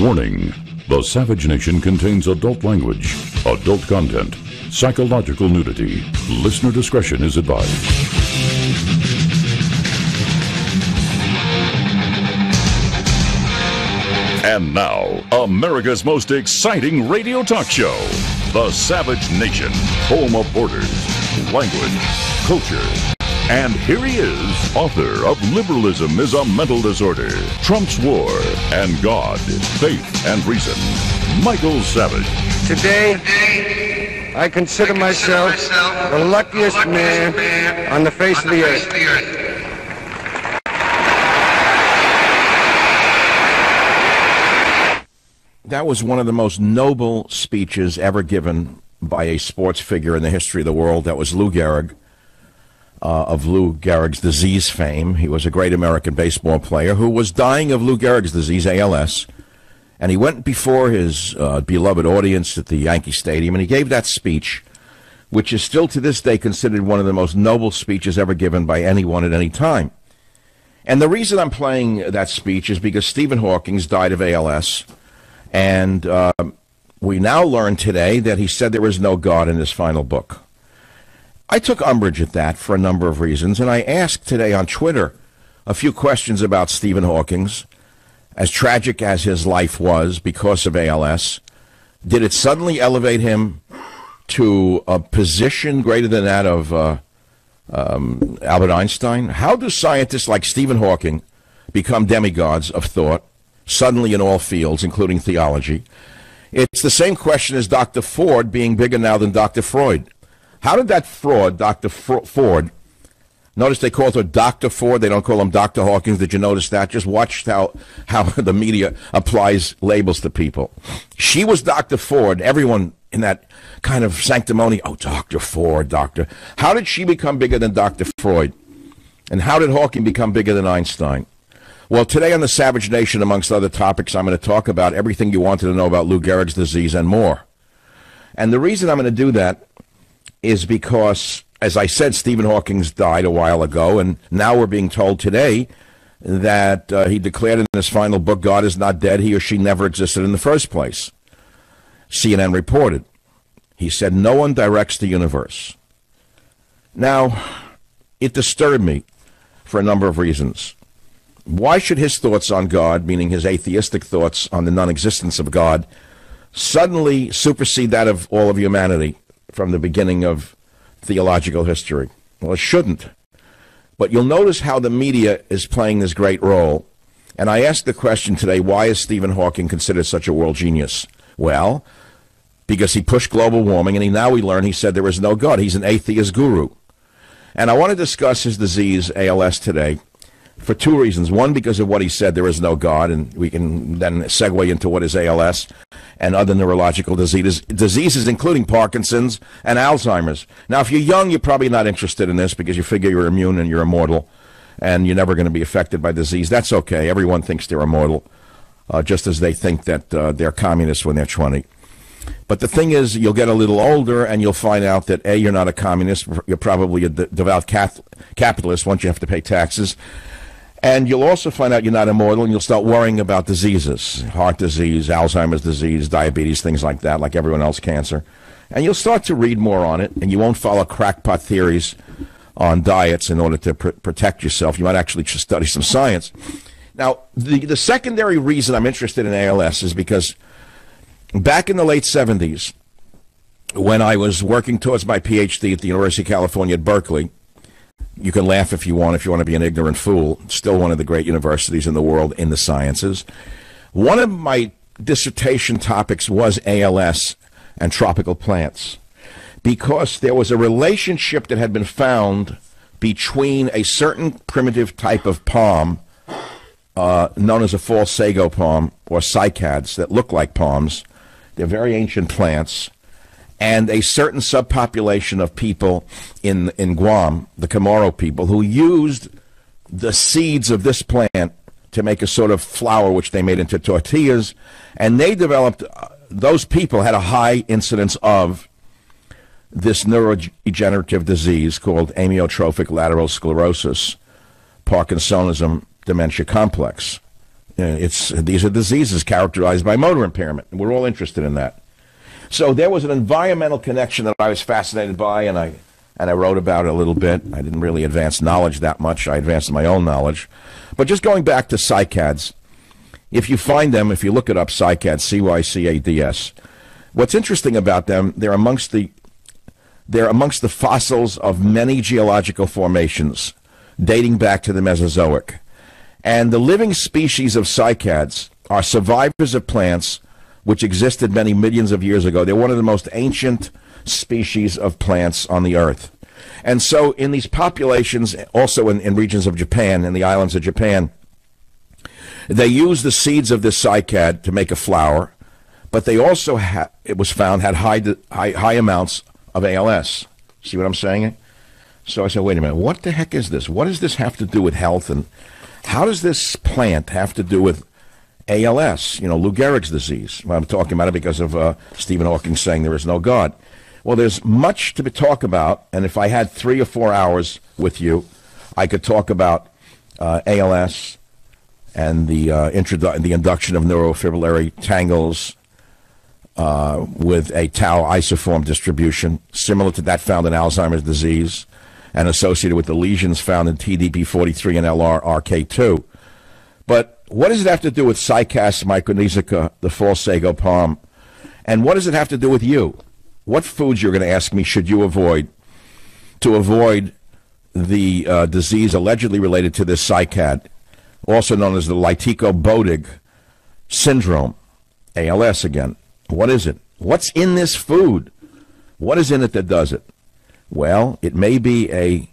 Warning: the Savage Nation contains adult language, adult content, psychological nudity. Listener discretion is advised. And now, America's most exciting radio talk show, The Savage Nation, home of borders, language, culture. And here he is, author of Liberalism is a Mental Disorder, Trump's War, and God, Faith, and Reason, Michael Savage. Today, I consider myself the luckiest man on the face of the earth. That was one of the most noble speeches ever given by a sports figure in the history of the world. That was Lou Gehrig, of Lou Gehrig's disease fame. He was a great American baseball player who was dying of Lou Gehrig's disease, ALS. And he went before his beloved audience at the Yankee Stadium, and he gave that speech, which is still to this day considered one of the most noble speeches ever given by anyone at any time. And the reason I'm playing that speech is because Stephen Hawking died of ALS. And we now learn today that he said there was no God in his final book. I took umbrage at that for a number of reasons, and I asked today on Twitter a few questions about Stephen Hawking. As tragic as his life was because of ALS, did it suddenly elevate him to a position greater than that of Albert Einstein? How do scientists like Stephen Hawking become demigods of thought, suddenly in all fields, including theology? It's the same question as Dr. Ford being bigger now than Dr. Freud. How did that fraud, Dr. Ford, notice they call her Dr. Ford, they don't call him Dr. Hawkins, did you notice that? Just watch how the media applies labels to people. She was Dr. Ford, everyone in that kind of sanctimony, oh, Dr. Ford, doctor. How did she become bigger than Dr. Freud? And how did Hawking become bigger than Einstein? Well, today on the Savage Nation, amongst other topics, I'm going to talk about everything you wanted to know about Lou Gehrig's disease and more. And the reason I'm going to do that is because, as I said, Stephen Hawking died a while ago, and now we're being told today that he declared in his final book, God is not dead, he or she never existed in the first place. CNN reported. He said, no one directs the universe. Now, it disturbed me for a number of reasons. Why should his thoughts on God, meaning his atheistic thoughts on the non-existence of God, suddenly supersede that of all of humanity from the beginning of theological history? Well, it shouldn't. But you'll notice how the media is playing this great role. And I asked the question today, why is Stephen Hawking considered such a world genius? Well, because he pushed global warming, and we learn he said there is no God. He's an atheist guru. And I want to discuss his disease, ALS, today for two reasons. One, because of what he said, there is no God, and we can then segue into what is ALS and other neurological diseases, including Parkinson's and Alzheimer's. Now, if you're young, you're probably not interested in this because you figure you're immune and you're immortal and you're never going to be affected by disease. That's okay. Everyone thinks they're immortal, just as they think that they're communists when they're 20. But the thing is, you'll get a little older and you'll find out that, A, you're not a communist. You're probably a devout capitalist once you have to pay taxes. And you'll also find out you're not immortal, and you'll start worrying about diseases, heart disease, Alzheimer's disease, diabetes, things like that, like everyone else, cancer. And you'll start to read more on it, and you won't follow crackpot theories on diets in order to protect yourself. You might actually just study some science. Now, the secondary reason I'm interested in ALS is because back in the late 70s, when I was working towards my PhD at the University of California at Berkeley, you can laugh if you want to be an ignorant fool, still one of the great universities in the world in the sciences. One of my dissertation topics was ALS and tropical plants, because there was a relationship that had been found between a certain primitive type of palm known as a false sago palm, or cycads, that look like palms. They're very ancient plants. And a certain subpopulation of people in Guam, the Chamorro people, who used the seeds of this plant to make a sort of flour which they made into tortillas. And they developed, those people had a high incidence of this neurodegenerative disease called amyotrophic lateral sclerosis, Parkinsonism, dementia complex. These are diseases characterized by motor impairment. We're all interested in that. So there was an environmental connection that I was fascinated by, and I wrote about it a little bit. I didn't really advance knowledge that much. I advanced my own knowledge. But just going back to cycads, if you find them, if you look it up, cycads, C-Y-C-A-D-S, what's interesting about them, they're amongst the fossils of many geological formations dating back to the Mesozoic. And the living species of cycads are survivors of plants which existed many millions of years ago. They're one of the most ancient species of plants on the earth. And so in these populations, also in regions of Japan, in the islands of Japan, they use the seeds of this cycad to make a flour, but they also, it was found, had high amounts of ALS. See what I'm saying? So I said, wait a minute, what the heck is this? What does this have to do with health? And how does this plant have to do with ALS, Lou Gehrig's disease? Well, I'm talking about it because of Stephen Hawking saying there is no God. Well, there's much to talk about, and if I had 3 or 4 hours with you, I could talk about ALS and the induction of neurofibrillary tangles with a tau isoform distribution, similar to that found in Alzheimer's disease, and associated with the lesions found in TDP43 and LRRK2. But what does it have to do with Cycas micronesica, the false sago palm? And what does it have to do with you? What foods, you're going to ask me, should you avoid to avoid the disease allegedly related to this cycad, also known as the Leytico-Bodig syndrome, ALS again? What is it? What's in this food? What is in it that does it? Well, it may be a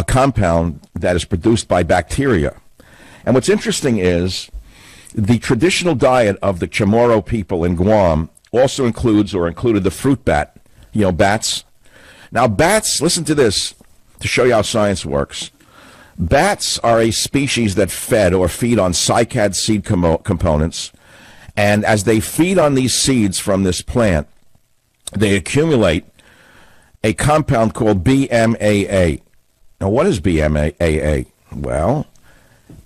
compound that is produced by bacteria. And what's interesting is the traditional diet of the Chamorro people in Guam also included the fruit bat, bats. Now, bats, listen to this to show you how science works. Bats are a species that feed on cycad seed components, and as they feed on these seeds from this plant, they accumulate a compound called BMAA. Now, what is BMAA? Well,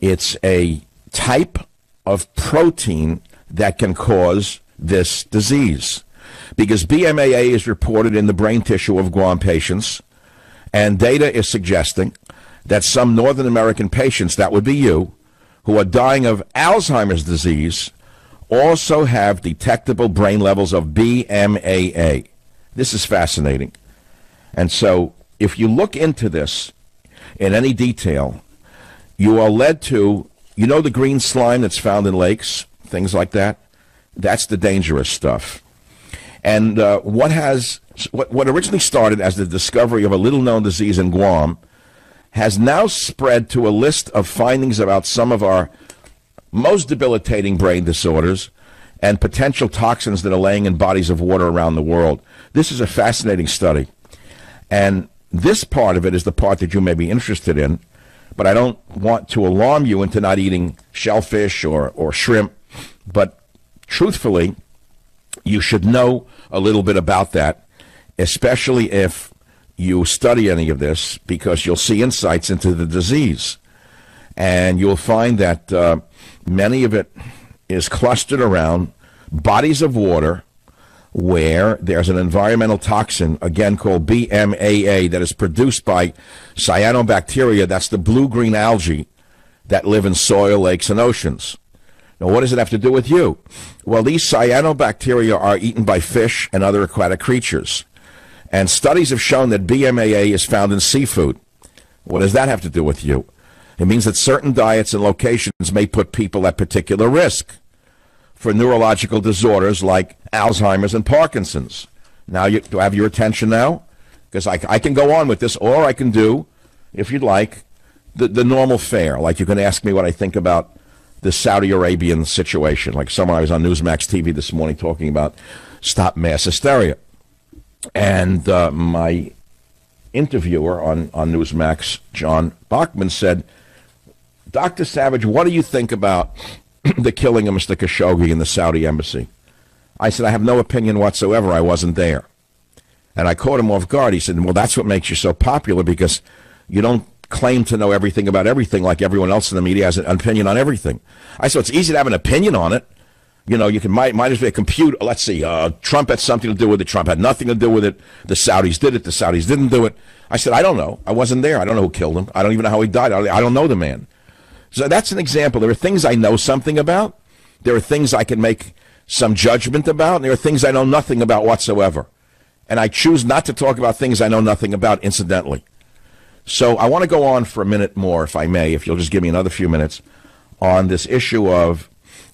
it's a type of protein that can cause this disease, because BMAA is reported in the brain tissue of Guam patients, and data is suggesting that some Northern American patients, that would be you, who are dying of Alzheimer's disease, also have detectable brain levels of BMAA. This is fascinating. And so if you look into this in any detail, you are led to, the green slime that's found in lakes, things like that? That's the dangerous stuff. And what originally started as the discovery of a little-known disease in Guam has now spread to a list of findings about some of our most debilitating brain disorders and potential toxins that are laying in bodies of water around the world. This is a fascinating study. And this part of it is the part that you may be interested in, but I don't want to alarm you into not eating shellfish or shrimp. But truthfully, you should know a little bit about that, especially if you study any of this, because you'll see insights into the disease. And you'll find that many of it is clustered around bodies of water where there's an environmental toxin, again called BMAA, that is produced by cyanobacteria. That's the blue-green algae that live in soil, lakes, and oceans. Now, what does it have to do with you? Well, these cyanobacteria are eaten by fish and other aquatic creatures. And studies have shown that BMAA is found in seafood. What does that have to do with you? It means that certain diets and locations may put people at particular risk for neurological disorders like Alzheimer's and Parkinson's. Now, do I have your attention now? Because I can go on with this, or I can do, if you'd like, the normal fare. Like you can ask me what I think about the Saudi Arabian situation. Like I was on Newsmax TV this morning talking about stop mass hysteria. And my interviewer on Newsmax, John Bachman, said, Dr. Savage, what do you think about the killing of Mr. Khashoggi in the Saudi embassy? I said, I have no opinion whatsoever. I wasn't there. And I caught him off guard. He said, well, that's what makes you so popular, because you don't claim to know everything about everything like everyone else in the media has an opinion on everything. I said, it's easy to have an opinion on it. You know, you can might as well compute. Let's see, Trump had something to do with it. Trump had nothing to do with it. The Saudis did it. The Saudis didn't do it. I said, I don't know. I wasn't there. I don't know who killed him. I don't even know how he died. I don't know the man. So that's an example. There are things I know something about. There are things I can make some judgment about. And there are things I know nothing about whatsoever. And I choose not to talk about things I know nothing about, incidentally. So I want to go on for a minute more, if I may, if you'll just give me another few minutes, on this issue of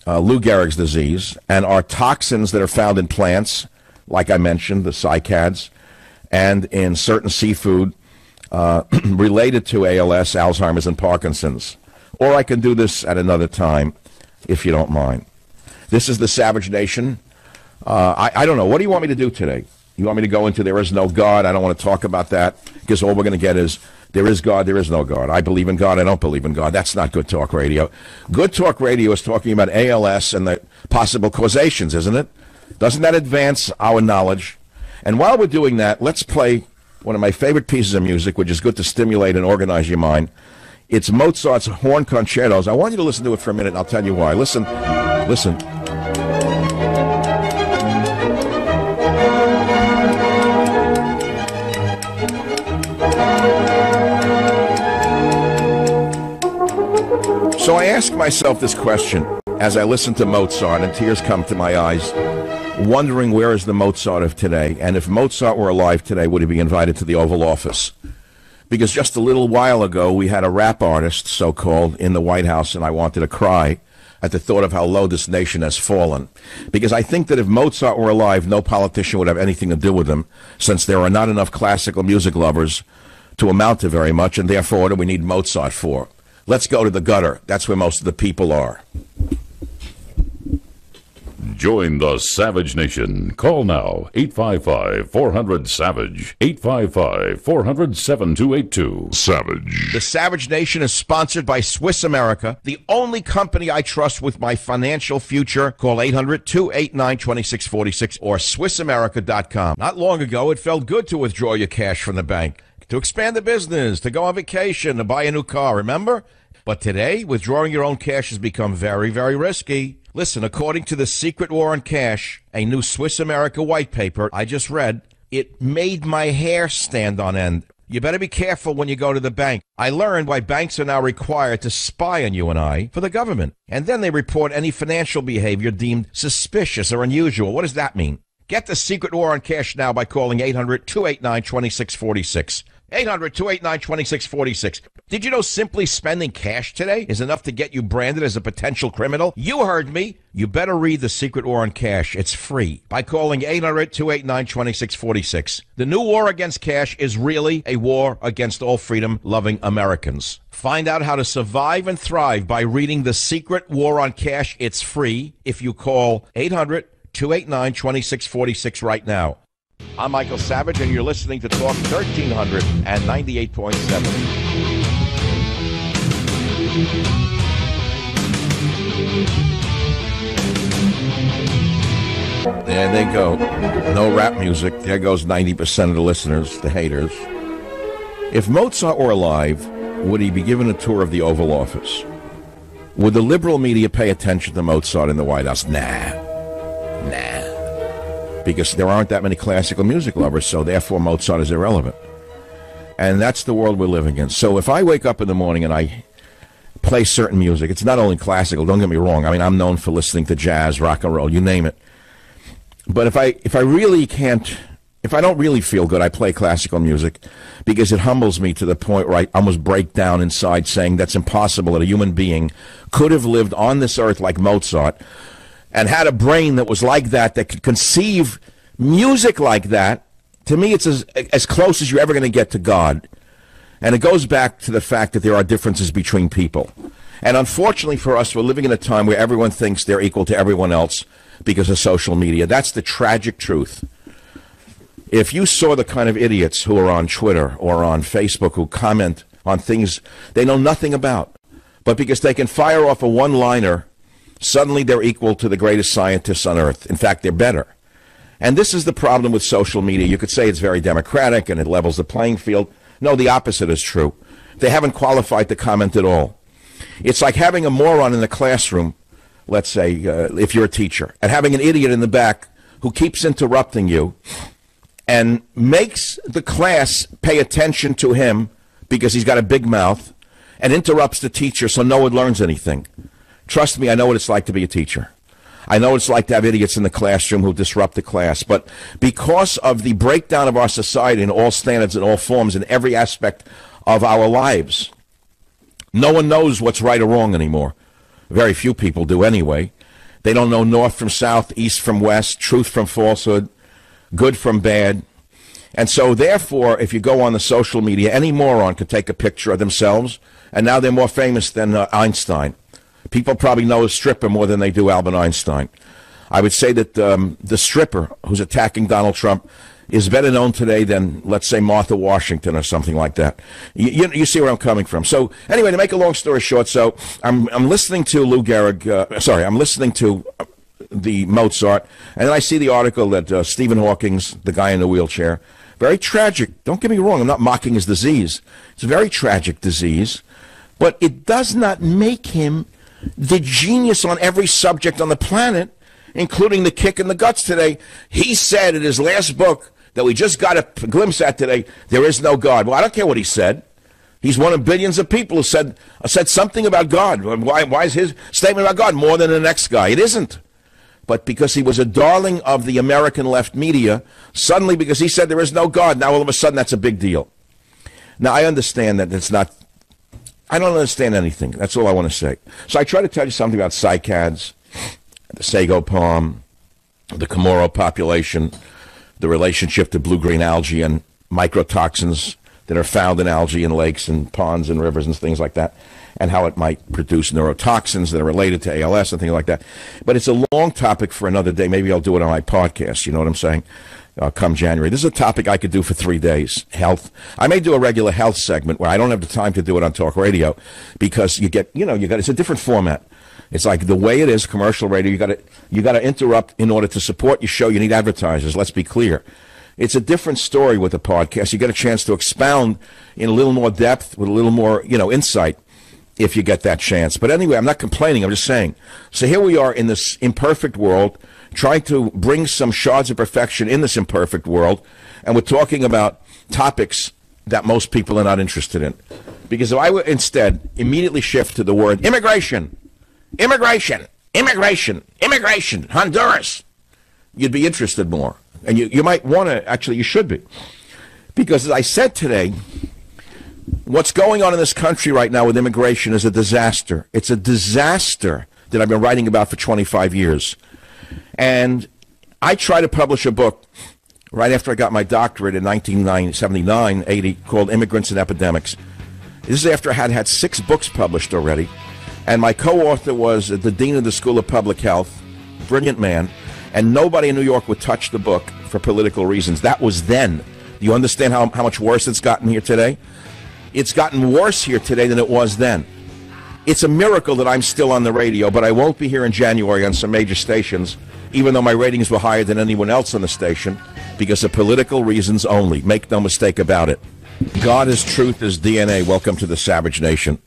Lou Gehrig's disease and our toxins that are found in plants, like I mentioned, the cycads, and in certain seafood related to ALS, Alzheimer's, and Parkinson's. Or I can do this at another time, if you don't mind. This is the Savage Nation. I don't know. What do you want me to do today? You want me to go into there is no God? I don't want to talk about that, because all we're going to get is there is God, there is no God. I believe in God, I don't believe in God. That's not Good Talk Radio. Good Talk Radio is talking about ALS and the possible causations, isn't it? Doesn't that advance our knowledge? And while we're doing that, let's play one of my favorite pieces of music, which is good to stimulate and organize your mind. It's Mozart's Horn Concertos. I want you to listen to it for a minute, and I'll tell you why. Listen. So I ask myself this question as I listen to Mozart, and tears come to my eyes, wondering where is the Mozart of today? And if Mozart were alive today, would he be invited to the Oval Office? Because just a little while ago, we had a rap artist, so-called, in the White House, and I wanted to cry at the thought of how low this nation has fallen. Because I think that if Mozart were alive, no politician would have anything to do with him, since there are not enough classical music lovers to amount to very much, and therefore, what do we need Mozart for? Let's go to the gutter. That's where most of the people are. Join the Savage Nation. Call now, 855-400-SAVAGE, 855-400-7282. Savage. The Savage Nation is sponsored by Swiss America, the only company I trust with my financial future. Call 800-289-2646 or SwissAmerica.com. Not long ago, it felt good to withdraw your cash from the bank, to expand the business, to go on vacation, to buy a new car, remember? But today, withdrawing your own cash has become very, very risky. Listen, according to The Secret War on Cash, a new Swiss America white paper I just read, it made my hair stand on end. You better be careful when you go to the bank. I learned why banks are now required to spy on you and I for the government. And then they report any financial behavior deemed suspicious or unusual. What does that mean? Get The Secret War on Cash now by calling 800-289-2646. 800-289-2646. Did you know simply spending cash today is enough to get you branded as a potential criminal? You heard me. You better read The Secret War on Cash. It's free by calling 800-289-2646. The new war against cash is really a war against all freedom-loving Americans. Find out how to survive and thrive by reading The Secret War on Cash. It's free if you call 800-289-2646 right now. I'm Michael Savage, and you're listening to Talk 1398.7. There they go. No rap music. There goes 90% of the listeners, the haters. If Mozart were alive, would he be given a tour of the Oval Office? Would the liberal media pay attention to Mozart in the White House? Nah. Because there aren't that many classical music lovers, so therefore Mozart is irrelevant. And that's the world we're living in. So if I wake up in the morning and I play certain music, it's not only classical, don't get me wrong. I mean, I'm known for listening to jazz, rock and roll, you name it. But if I don't really feel good, I play classical music because it humbles me to the point where I almost break down inside saying that's impossible that a human being could have lived on this earth like Mozart and had a brain that was like that could conceive music like that. To me, it's as close as you're ever going to get to God. And it goes back to the fact that there are differences between people. And unfortunately for us, we're living in a time where everyone thinks they're equal to everyone else because of social media. That's the tragic truth. If you saw the kind of idiots who are on Twitter or on Facebook who comment on things they know nothing about, but because they can fire off a one-liner, suddenly they're equal to the greatest scientists on earth. In fact, they're better. And this is the problem with social media. You could say it's very democratic and it levels the playing field. No, the opposite is true. they haven't qualified to comment at all. It's like having a moron in the classroom, let's say, if you're a teacher, and having an idiot in the back who keeps interrupting you and makes the class pay attention to him because he's got a big mouth and interrupts the teacher so no one learns anything. Trust me, I know what it's like to be a teacher. I know what it's like to have idiots in the classroom who disrupt the class. But because of the breakdown of our society in all standards and all forms in every aspect of our lives, no one knows what's right or wrong anymore. Very few people do anyway. They don't know north from south, east from west, truth from falsehood, good from bad. And so, therefore, if you go on the social media, any moron could take a picture of themselves, and now they're more famous than Einstein. People probably know a stripper more than they do Albert Einstein. I would say that the stripper who's attacking Donald Trump is better known today than, let's say, Martha Washington or something like that. You see where I'm coming from. So, anyway, to make a long story short, so I'm listening to Lou Gehrig, I'm listening to the Mozart, and then I see the article that Stephen Hawking's, the guy in the wheelchair, very tragic. Don't get me wrong, I'm not mocking his disease. It's a very tragic disease, but it does not make him the genius on every subject on the planet, including the kick in the guts today. He said in his last book that we just got a glimpse at today, there is no God. Well, I don't care what he said. He's one of billions of people who said something about God. Why is his statement about God more than the next guy? It isn't. But because he was a darling of the American left media, suddenly because he said there is no God, now all of a sudden that's a big deal. Now, I understand that it's not, I don't understand anything. That's all I want to say. So I try to tell you something about cycads, the sago palm, the Chamorro population, the relationship to blue-green algae and microtoxins that are found in algae and lakes and ponds and rivers and things like that, and how it might produce neurotoxins that are related to ALS and things like that. But it's a long topic for another day. Maybe I'll do it on my podcast, you know what I'm saying, come January. This is a topic I could do for 3 days, health. I may do a regular health segment where I don't have the time to do it on talk radio because it's a different format. It's like the way it is, commercial radio, you got to interrupt in order to support your show. You need advertisers, let's be clear. It's a different story with a podcast. You get a chance to expound in a little more depth with a little more, insight if you get that chance. But anyway, I'm not complaining. I'm just saying. So here we are in this imperfect world, trying to bring some shards of perfection in this imperfect world, and we're talking about topics that most people are not interested in. Because if I would instead immediately shift to the word immigration, Honduras, you'd be interested more. And you might want to, actually, you should be. Because as I said today, what's going on in this country right now with immigration is a disaster. It's a disaster that I've been writing about for 25 years. And I tried to publish a book right after I got my doctorate in 1979, 80, called Immigrants and Epidemics. This is after I had 6 books published already. And my co-author was the dean of the School of Public Health, brilliant man, and nobody in New York would touch the book for political reasons. That was then. Do you understand how much worse it's gotten here today? It's gotten worse here today than it was then. It's a miracle that I'm still on the radio, but I won't be here in January on some major stations, even though my ratings were higher than anyone else on the station, because of political reasons only. Make no mistake about it. God is truth is DNA. Welcome to the Savage Nation.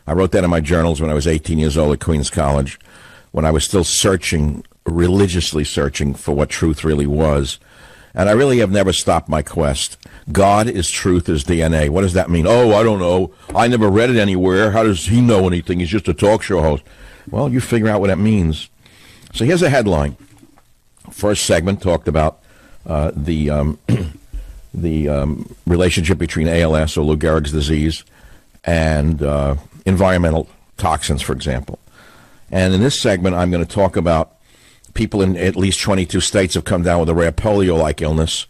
I wrote that in my journals when I was 18 years old at Queens College, when I was still religiously searching for what truth really was. And I really have never stopped my quest. God is truth is DNA. What does that mean? Oh, I don't know. I never read it anywhere. How does he know anything? He's just a talk show host. Well, you figure out what that means. So here's a headline. First segment talked about the relationship between ALS, or Lou Gehrig's disease, and environmental toxins, for example. And in this segment, I'm going to talk about people in at least 22 states have come down with a rare polio-like illness,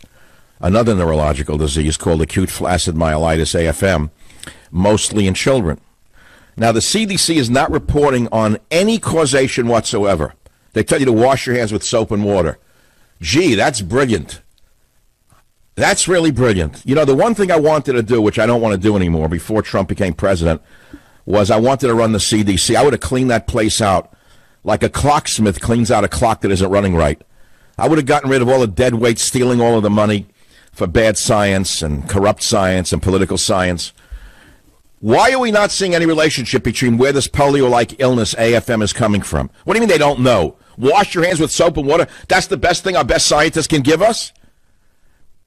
another neurological disease called acute flaccid myelitis, AFM, mostly in children. Now, the CDC is not reporting on any causation whatsoever. They tell you to wash your hands with soap and water. Gee, that's brilliant. That's really brilliant. You know, the one thing I wanted to do, which I don't want to do anymore, before Trump became president, was I wanted to run the CDC. I would have cleaned that place out like a clocksmith cleans out a clock that isn't running right. I would have gotten rid of all the dead weight, stealing all of the money for bad science and corrupt science and political science. Why are we not seeing any relationship between where this polio-like illness AFM is coming from? What do you mean they don't know? Wash your hands with soap and water. That's the best thing our best scientists can give us?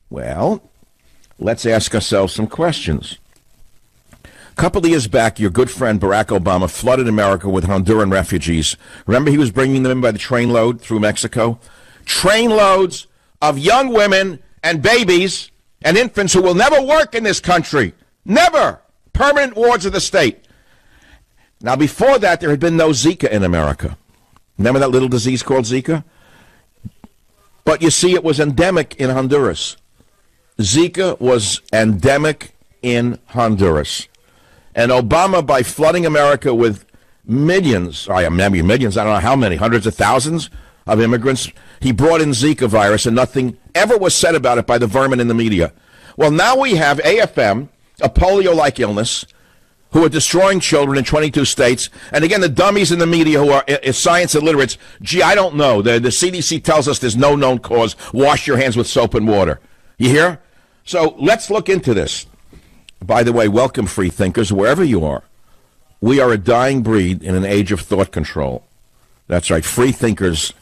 Well, let's ask ourselves some questions. A couple of years back, your good friend Barack Obama flooded America with Honduran refugees. Remember he was bringing them in by the trainload through Mexico? Trainloads of young women and babies and infants who will never work in this country. Never. Permanent wards of the state. Now, before that, there had been no Zika in America. Remember that little disease called Zika? But you see, it was endemic in Honduras. Zika was endemic in Honduras. And Obama, by flooding America with millions, I don't know how many, hundreds of thousands of immigrants, he brought in Zika virus, and nothing ever was said about it by the vermin in the media. Well, now we have AFM, a polio-like illness, who are destroying children in 22 states. And again, the dummies in the media who are science illiterates, gee, I don't know. The CDC tells us there's no known cause. Wash your hands with soap and water. You hear? So let's look into this. By the way, welcome, free thinkers, wherever you are. We are a dying breed in an age of thought control. That's right. Free thinkers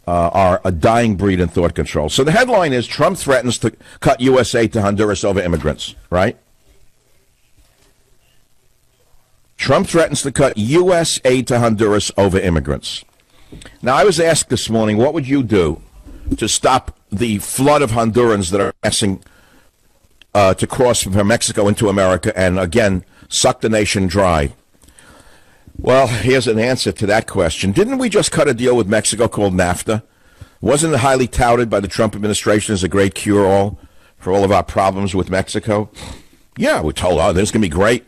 are a dying breed in thought control. So the headline is, Trump threatens to cut U.S. aid to Honduras over immigrants, right? Trump threatens to cut U.S. aid to Honduras over immigrants. Now, I was asked this morning, what would you do to stop the flood of Hondurans that are passing to cross from Mexico into America and, again, suck the nation dry? Well, here's an answer to that question. Didn't we just cut a deal with Mexico called NAFTA? Wasn't it highly touted by the Trump administration as a great cure-all for all of our problems with Mexico? Yeah, we told, oh, this is going to be great.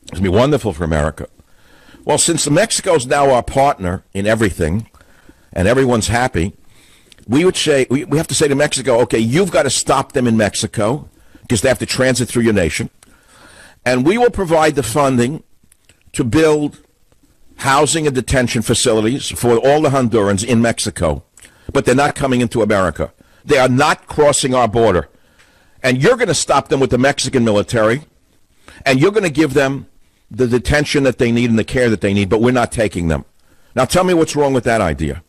It's going to be wonderful for America. Well, since Mexico's now our partner in everything, and everyone's happy, we would say, we have to say to Mexico, okay, you've got to stop them in Mexico, because they have to transit through your nation, and we will provide the funding to build housing and detention facilities for all the Hondurans in Mexico, but they're not coming into America. They are not crossing our border. And you're going to stop them with the Mexican military, and you're going to give them the detention that they need and the care that they need, but we're not taking them. Now tell me what's wrong with that idea.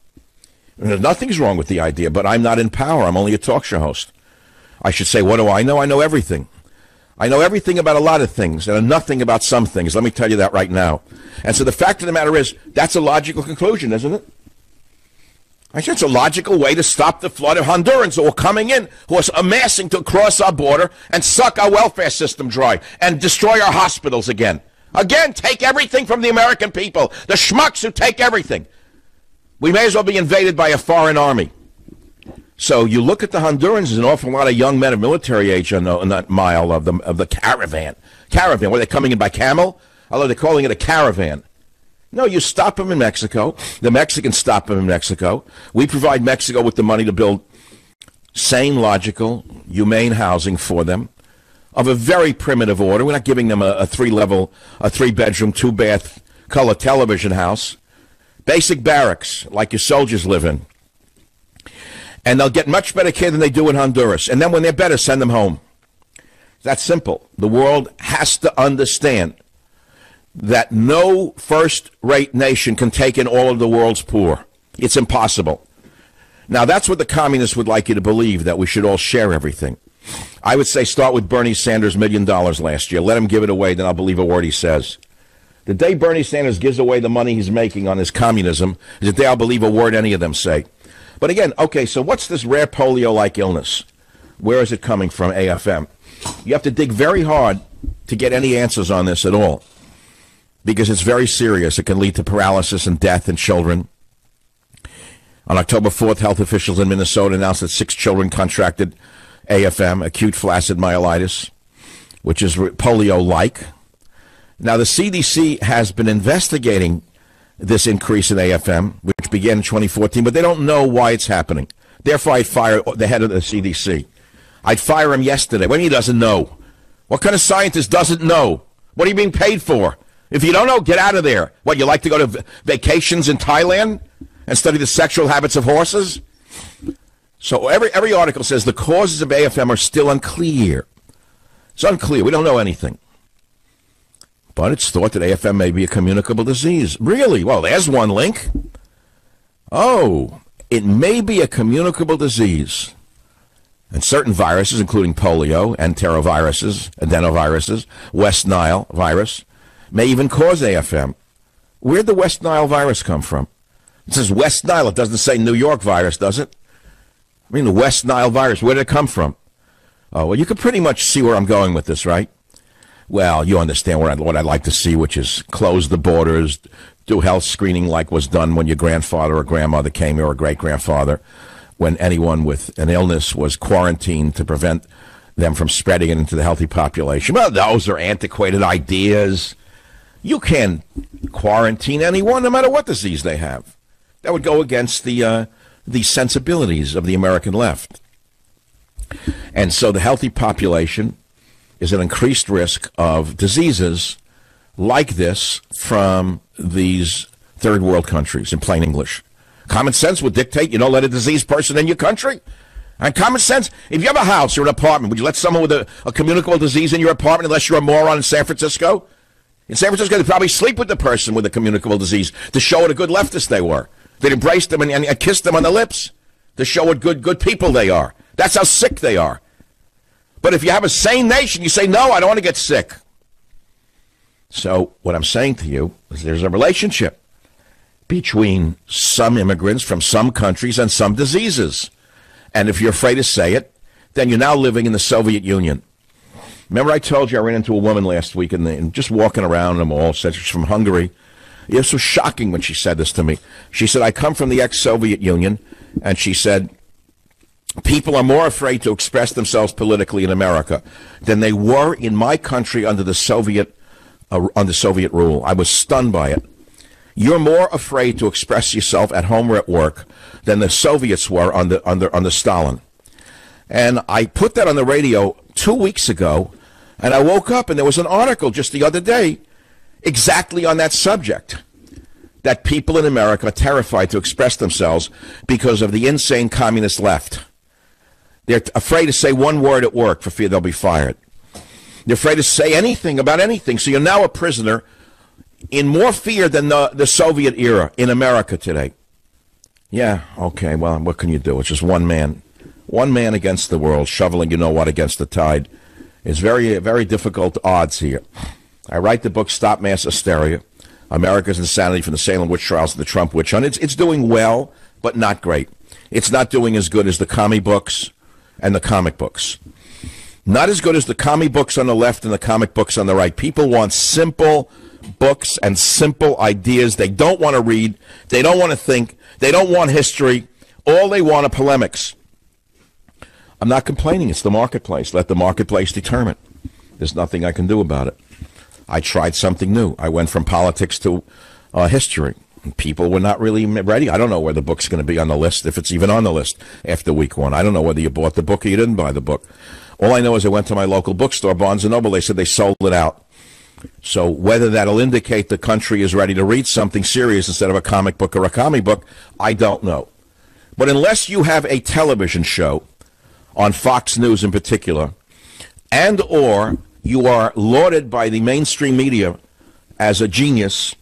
Nothing's wrong with the idea, but I'm not in power. I'm only a talk show host. I should say, what do I know? I know everything. I know everything about a lot of things and nothing about some things. Let me tell you that right now. And so the fact of the matter is, that's a logical conclusion, isn't it? I think it's a logical way to stop the flood of Hondurans who are coming in, who are amassing to cross our border and suck our welfare system dry and destroy our hospitals again. Again, take everything from the American people, the schmucks who take everything. We may as well be invaded by a foreign army. So you look at the Hondurans, there's an awful lot of young men of military age on that mile of the caravan. Caravan, were they coming in by camel? Although they're calling it a caravan. No, you stop them in Mexico. The Mexicans stop them in Mexico. We provide Mexico with the money to build sane, logical, humane housing for them of a very primitive order. We're not giving them a three-level, a three-bedroom, two-bath color television house. Basic barracks like your soldiers live in. And they'll get much better care than they do in Honduras. And then when they're better, send them home. That's simple. The world has to understand that no first-rate nation can take in all of the world's poor. It's impossible. Now, that's what the communists would like you to believe, that we should all share everything. I would say start with Bernie Sanders' $1 million last year. Let him give it away, then I'll believe a word he says. The day Bernie Sanders gives away the money he's making on his communism is the day I'll believe a word any of them say. But again, okay, so what's this rare polio-like illness? Where is it coming from, AFM? You have to dig very hard to get any answers on this at all, because it's very serious. It can lead to paralysis and death in children. On October 4th, health officials in Minnesota announced that 6 children contracted AFM, acute flaccid myelitis, which is polio-like. Now, the CDC has been investigating this increase in AFM, which began in 2014, but they don't know why it's happening. Therefore, I'd fire the head of the CDC. I'd fire him yesterday. When he doesn't know? What kind of scientist doesn't know? What are you being paid for? If you don't know, get out of there. What, you like to go to vacations in Thailand and study the sexual habits of horses? So every article says the causes of AFM are still unclear. It's unclear. We don't know anything. But it's thought that AFM may be a communicable disease. Really? Well, there's one link. Oh, it may be a communicable disease. And certain viruses, including polio, enteroviruses, adenoviruses, West Nile virus, may even cause AFM. Where'd the West Nile virus come from? It says West Nile. It doesn't say New York virus, does it? I mean, the West Nile virus, where did it come from? Oh, well, you can pretty much see where I'm going with this, right? Well, you understand what I'd like to see, which is close the borders, do health screening like was done when your grandfather or grandmother came here, or great-grandfather, when anyone with an illness was quarantined to prevent them from spreading it into the healthy population. Well, those are antiquated ideas. You can't quarantine anyone, no matter what disease they have. That would go against the sensibilities of the American left. And so the healthy population is at increased risk of diseases like this from these third world countries, in plain English. Common sense would dictate you don't let a diseased person in your country. And common sense, if you have a house or an apartment, would you let someone with a communicable disease in your apartment unless you're a moron in San Francisco? In San Francisco, they'd probably sleep with the person with a communicable disease to show what a good leftist they were. They'd embrace them and kiss them on the lips to show what good people they are. That's how sick they are. But if you have a sane nation, you say, no, I don't want to get sick. So what I'm saying to you is there's a relationship between some immigrants from some countries and some diseases. And if you're afraid to say it, then you're now living in the Soviet Union. Remember I told you I ran into a woman last week and just walking around in the mall, said she's from Hungary. It was shocking when she said this to me. She said, I come from the ex-Soviet Union, and she said, people are more afraid to express themselves politically in America than they were in my country under Soviet rule. I was stunned by it. You're more afraid to express yourself at home or at work than the Soviets were under Stalin. And I put that on the radio 2 weeks ago, and I woke up and there was an article just the other day exactly on that subject, that people in America are terrified to express themselves because of the insane communist left. They're afraid to say one word at work for fear they'll be fired. They're afraid to say anything about anything. So you're now a prisoner in more fear than the Soviet era in America today. Yeah, okay, well, what can you do? It's just one man. One man against the world, shoveling you-know-what against the tide. It's very, very difficult odds here. I write the book, Stop Mass Hysteria, America's Insanity from the Salem Witch Trials to the Trump Witch Hunt. It's doing well, but not great. It's not doing as good as the commie books and the comic books. Not as good as the commie books on the left and the comic books on the right. People want simple books and simple ideas. They don't want to read. They don't want to think. They don't want history. All they want are polemics. I'm not complaining. It's the marketplace. Let the marketplace determine. There's nothing I can do about it. I tried something new. I went from politics to history. People were not really ready. I don't know where the book's going to be on the list, if it's even on the list after week one. I don't know whether you bought the book or you didn't buy the book. All I know is I went to my local bookstore, Barnes & Noble. They said they sold it out. So whether that'll indicate the country is ready to read something serious instead of a comic book or a comic book, I don't know. But unless you have a television show on Fox News in particular, and or you are lauded by the mainstream media as a genius,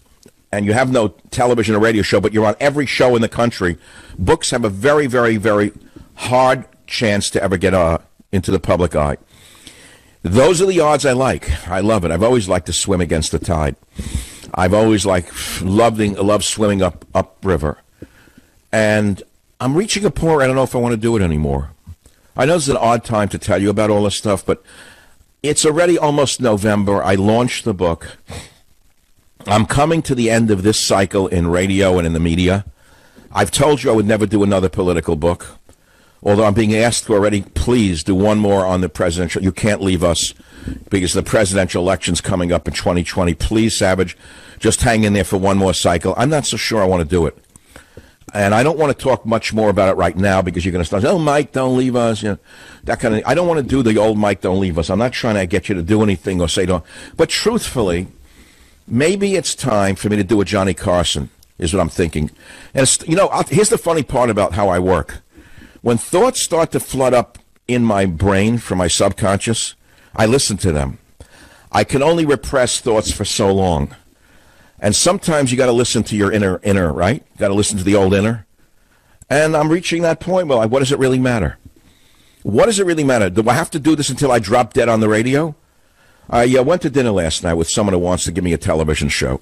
and you have no television or radio show, but you're on every show in the country, books have a very, very, very hard chance to ever get into the public eye. Those are the odds I like. I love it. I've always liked to swim against the tide. I've always loved swimming upriver. And I'm reaching a point where I don't know if I want to do it anymore. I know this is an odd time to tell you about all this stuff, but it's already almost November. I launched the book. I'm coming to the end of this cycle in radio and in the media. I've told you I would never do another political book. Although I'm being asked to already, please do one more on the presidential. You can't leave us because the presidential election's coming up in 2020. Please, Savage, just hang in there for one more cycle. I'm not so sure I want to do it. And I don't want to talk much more about it right now because you're going to start, oh, Mike, don't leave us. You know, that kind of. I don't want to do the old Mike, don't leave us. I'm not trying to get you to do anything or say don't. But truthfully, maybe it's time for me to do a Johnny Carson, is what I'm thinking. And, here's the funny part about how I work. When thoughts start to flood up in my brain from my subconscious, I listen to them. I can only repress thoughts for so long. And sometimes you got to listen to your inner, right? Got to listen to the old inner. And I'm reaching that point. Well, what does it really matter? What does it really matter? Do I have to do this until I drop dead on the radio? I went to dinner last night with someone who wants to give me a television show.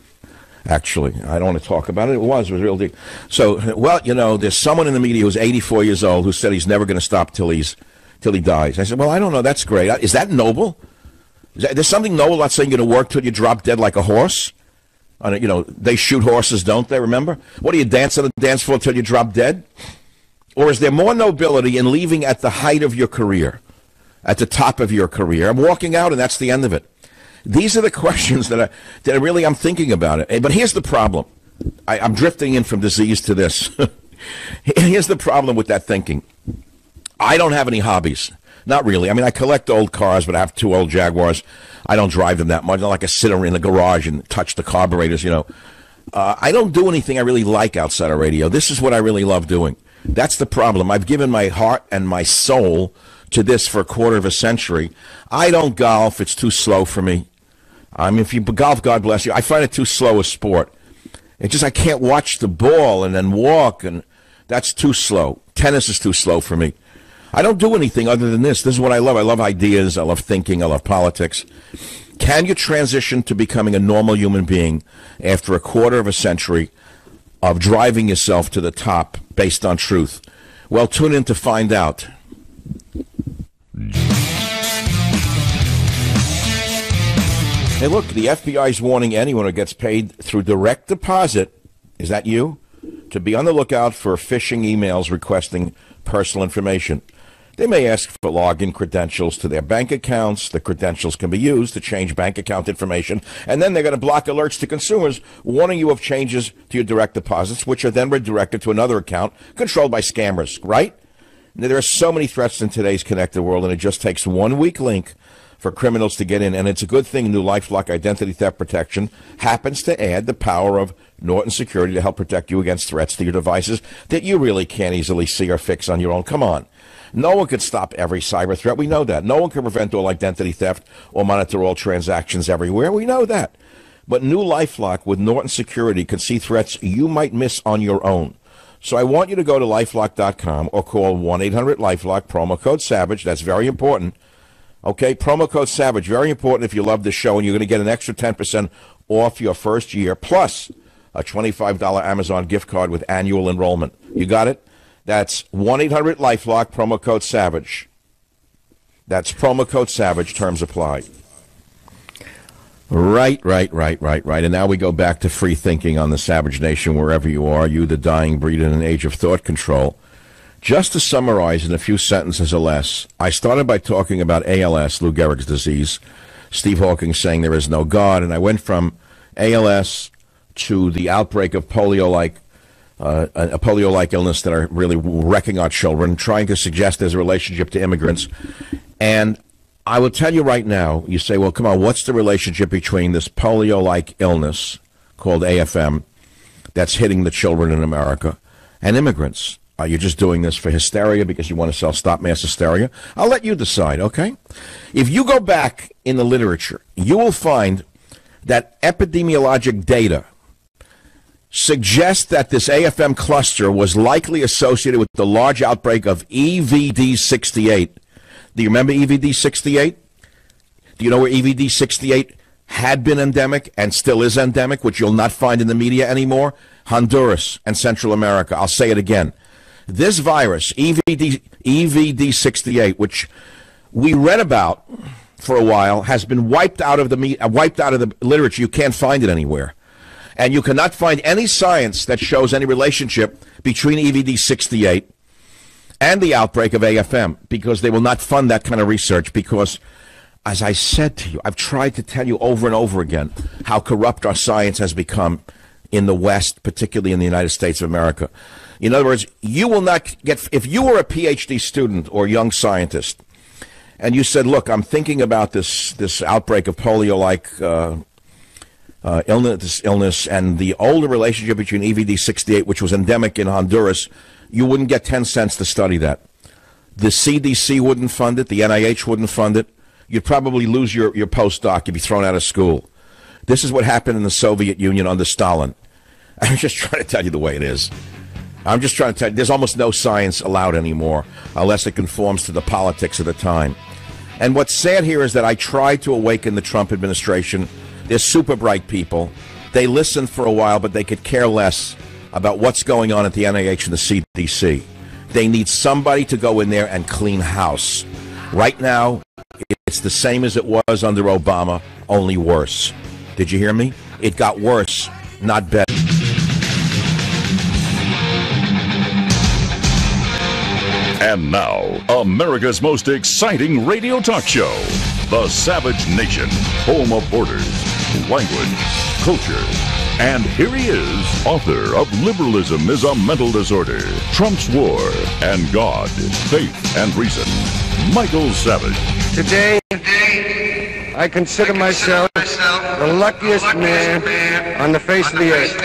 Actually, I don't want to talk about it. It was real deep. So, well, there's someone in the media who's 84 years old who said he's never going to stop till he dies. I said, well, I don't know. That's great. Is that noble? There's something noble about saying you're going to work till you drop dead like a horse? They shoot horses, don't they? Remember? What do you dance on the dance floor till you drop dead? Or is there more nobility in leaving at the height of your career, at the top of your career? I'm walking out, and that's the end of it. These are the questions that I'm thinking about it. But here's the problem. I'm drifting in from disease to this. Here's the problem with that thinking. I don't have any hobbies. Not really. I mean, I collect old cars, but I have 2 old Jaguars. I don't drive them that much. Not like I sit in the garage and touch the carburetors, I don't do anything I really like outside of radio. This is what I really love doing. That's the problem. I've given my heart and my soul to this for a quarter of a century. I don't golf. It's too slow for me. I mean, if you golf, God bless you. I find it too slow a sport. It's just I can't watch the ball and then walk, and that's too slow. Tennis is too slow for me. I don't do anything other than this. This is what I love. I love ideas. I love thinking. I love politics. Can you transition to becoming a normal human being after a quarter of a century of driving yourself to the top based on truth? Well, tune in to find out. Hey, look, the FBI is warning anyone who gets paid through direct deposit, is that you, to be on the lookout for phishing emails requesting personal information. They may ask for login credentials to their bank accounts. The credentials can be used to change bank account information, and then they're going to block alerts to consumers warning you of changes to your direct deposits, which are then redirected to another account controlled by scammers, right? Now, there are so many threats in today's connected world, and it just takes one weak link for criminals to get in, and it's a good thing New LifeLock Identity Theft Protection happens to add the power of Norton Security to help protect you against threats to your devices that you really can't easily see or fix on your own. Come on. No one could stop every cyber threat. We know that. No one can prevent all identity theft or monitor all transactions everywhere. We know that. But New LifeLock with Norton Security can see threats you might miss on your own. So I want you to go to LifeLock.com or call 1-800-LifeLock, promo code SAVAGE. That's very important. Okay, promo code SAVAGE, very important if you love the show, and you're going to get an extra 10% off your first year, plus a $25 Amazon gift card with annual enrollment. You got it? That's 1-800-LifeLock, promo code SAVAGE. That's promo code SAVAGE, terms apply. Right. And now we go back to free thinking on the Savage Nation, wherever you are, you the dying breed in an age of thought control. Just to summarize in a few sentences or less, I started by talking about ALS, Lou Gehrig's disease, Steve Hawking saying there is no God, and I went from ALS to the outbreak of polio-like illness that are really wrecking our children, trying to suggest there's a relationship to immigrants. And I will tell you right now, you say, well, come on, what's the relationship between this polio-like illness called AFM that's hitting the children in America and immigrants? Are you just doing this for hysteria because you want to sell stop mass hysteria? I'll let you decide, okay? If you go back in the literature, you will find that epidemiologic data suggests that this AFM cluster was likely associated with the large outbreak of EVD68. Do you remember EVD68? Do you know where EVD68 had been endemic and still is endemic, which you'll not find in the media anymore? Honduras and Central America. I'll say it again. This virus, EVD68, which we read about for a while, has been wiped out of the literature. You can't find it anywhere. And you cannot find any science that shows any relationship between EVD68 and the outbreak of AFM, because they will not fund that kind of research, because, as I said to you, I've tried to tell you over and over again how corrupt our science has become in the West, particularly in the United States of America. In other words, you will not get, if you were a PhD student or young scientist, and you said, look, I'm thinking about this outbreak of polio-like illness and the older relationship between EVD68, which was endemic in Honduras, you wouldn't get 10 cents to study that. The CDC wouldn't fund it. The NIH wouldn't fund it. you'd probably lose your postdoc. You'd be thrown out of school. This is what happened in the Soviet Union under Stalin. I'm just trying to tell you the way it is. I'm just trying to tell you, there's almost no science allowed anymore unless it conforms to the politics of the time. And what's sad here is that I tried to awaken the Trump administration. They're super bright people. They listen for a while, but they could care less about what's going on at the NIH and the CDC. They need somebody to go in there and clean house. Right now, it's the same as it was under Obama, only worse. Did you hear me? It got worse, not better. And now, America's most exciting radio talk show, The Savage Nation, home of borders, language, culture. And here he is, author of Liberalism is a Mental Disorder, Trump's War, and God, Faith, and Reason, Michael Savage. Today, I consider myself the luckiest man on the face of the earth.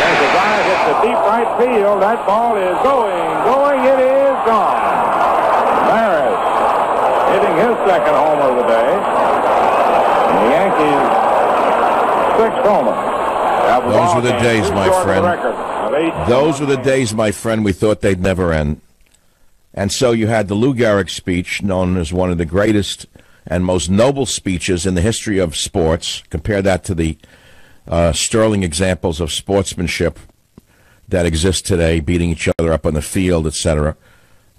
As the guy hits the deep right field, that ball is going, it is gone. Maris hitting his second homer of the day. And the Yankees' sixth homer. Those were the days, my friend. Those were the days, my friend, we thought they'd never end. And so you had the Lou Gehrig speech, known as one of the greatest and most noble speeches in the history of sports. Compare that to the sterling examples of sportsmanship that exist today, beating each other up on the field, etc.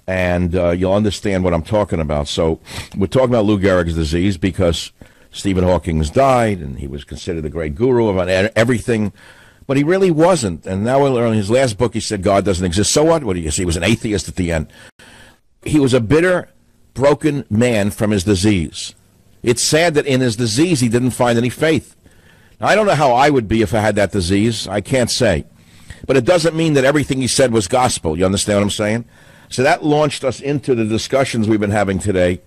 And you'll understand what I'm talking about. So we're talking about Lou Gehrig's disease because Stephen Hawking's died, and he was considered the great guru of everything, but he really wasn't. And now we'll learn in his last book, he said God doesn't exist. So what? What do you see? He was an atheist at the end. He was a bitter, broken man from his disease. It's sad that in his disease he didn't find any faith. Now, I don't know how I would be if I had that disease. I can't say. But it doesn't mean that everything he said was gospel. You understand what I'm saying? So that launched us into the discussions we've been having today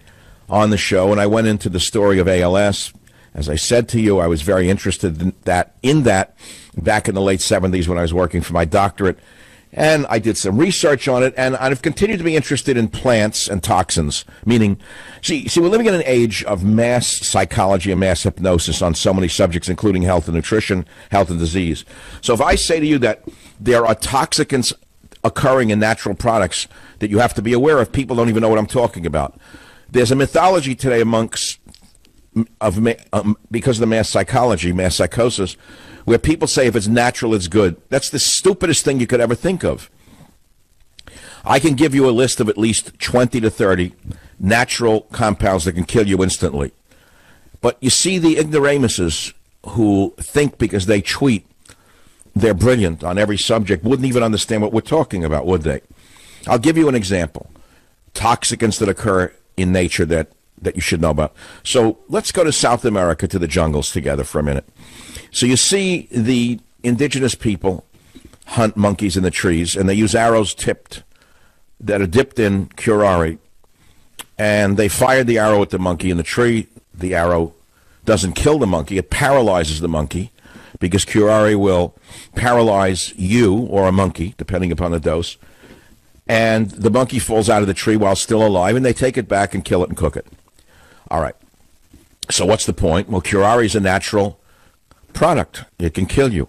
on the show, and I went into the story of ALS. As I said to you, I was very interested in that back in the late 70s when I was working for my doctorate, and I did some research on it, and I've continued to be interested in plants and toxins, meaning, see, we're living in an age of mass psychology and mass hypnosis on so many subjects, including health and nutrition, health and disease. So if I say to you that there are toxicants occurring in natural products that you have to be aware of, people don't even know what I'm talking about. There's a mythology today amongst because of the mass psychology, mass psychosis, where people say if it's natural, it's good. That's the stupidest thing you could ever think of. I can give you a list of at least 20 to 30 natural compounds that can kill you instantly. But you see the ignoramuses who think because they tweet they're brilliant on every subject wouldn't even understand what we're talking about, would they? I'll give you an example. Toxicants that occur in nature that you should know about. So let's go to South America, to the jungles together for a minute. So you see the indigenous people hunt monkeys in the trees, and they use arrows that are dipped in curare, and they fire the arrow at the monkey in the tree. The arrow doesn't kill the monkey. It paralyzes the monkey because curare will paralyze you or a monkey, depending upon the dose, and the monkey falls out of the tree while still alive, and they take it back and kill it and cook it. All right. So what's the point? Well, curare is a natural product. It can kill you.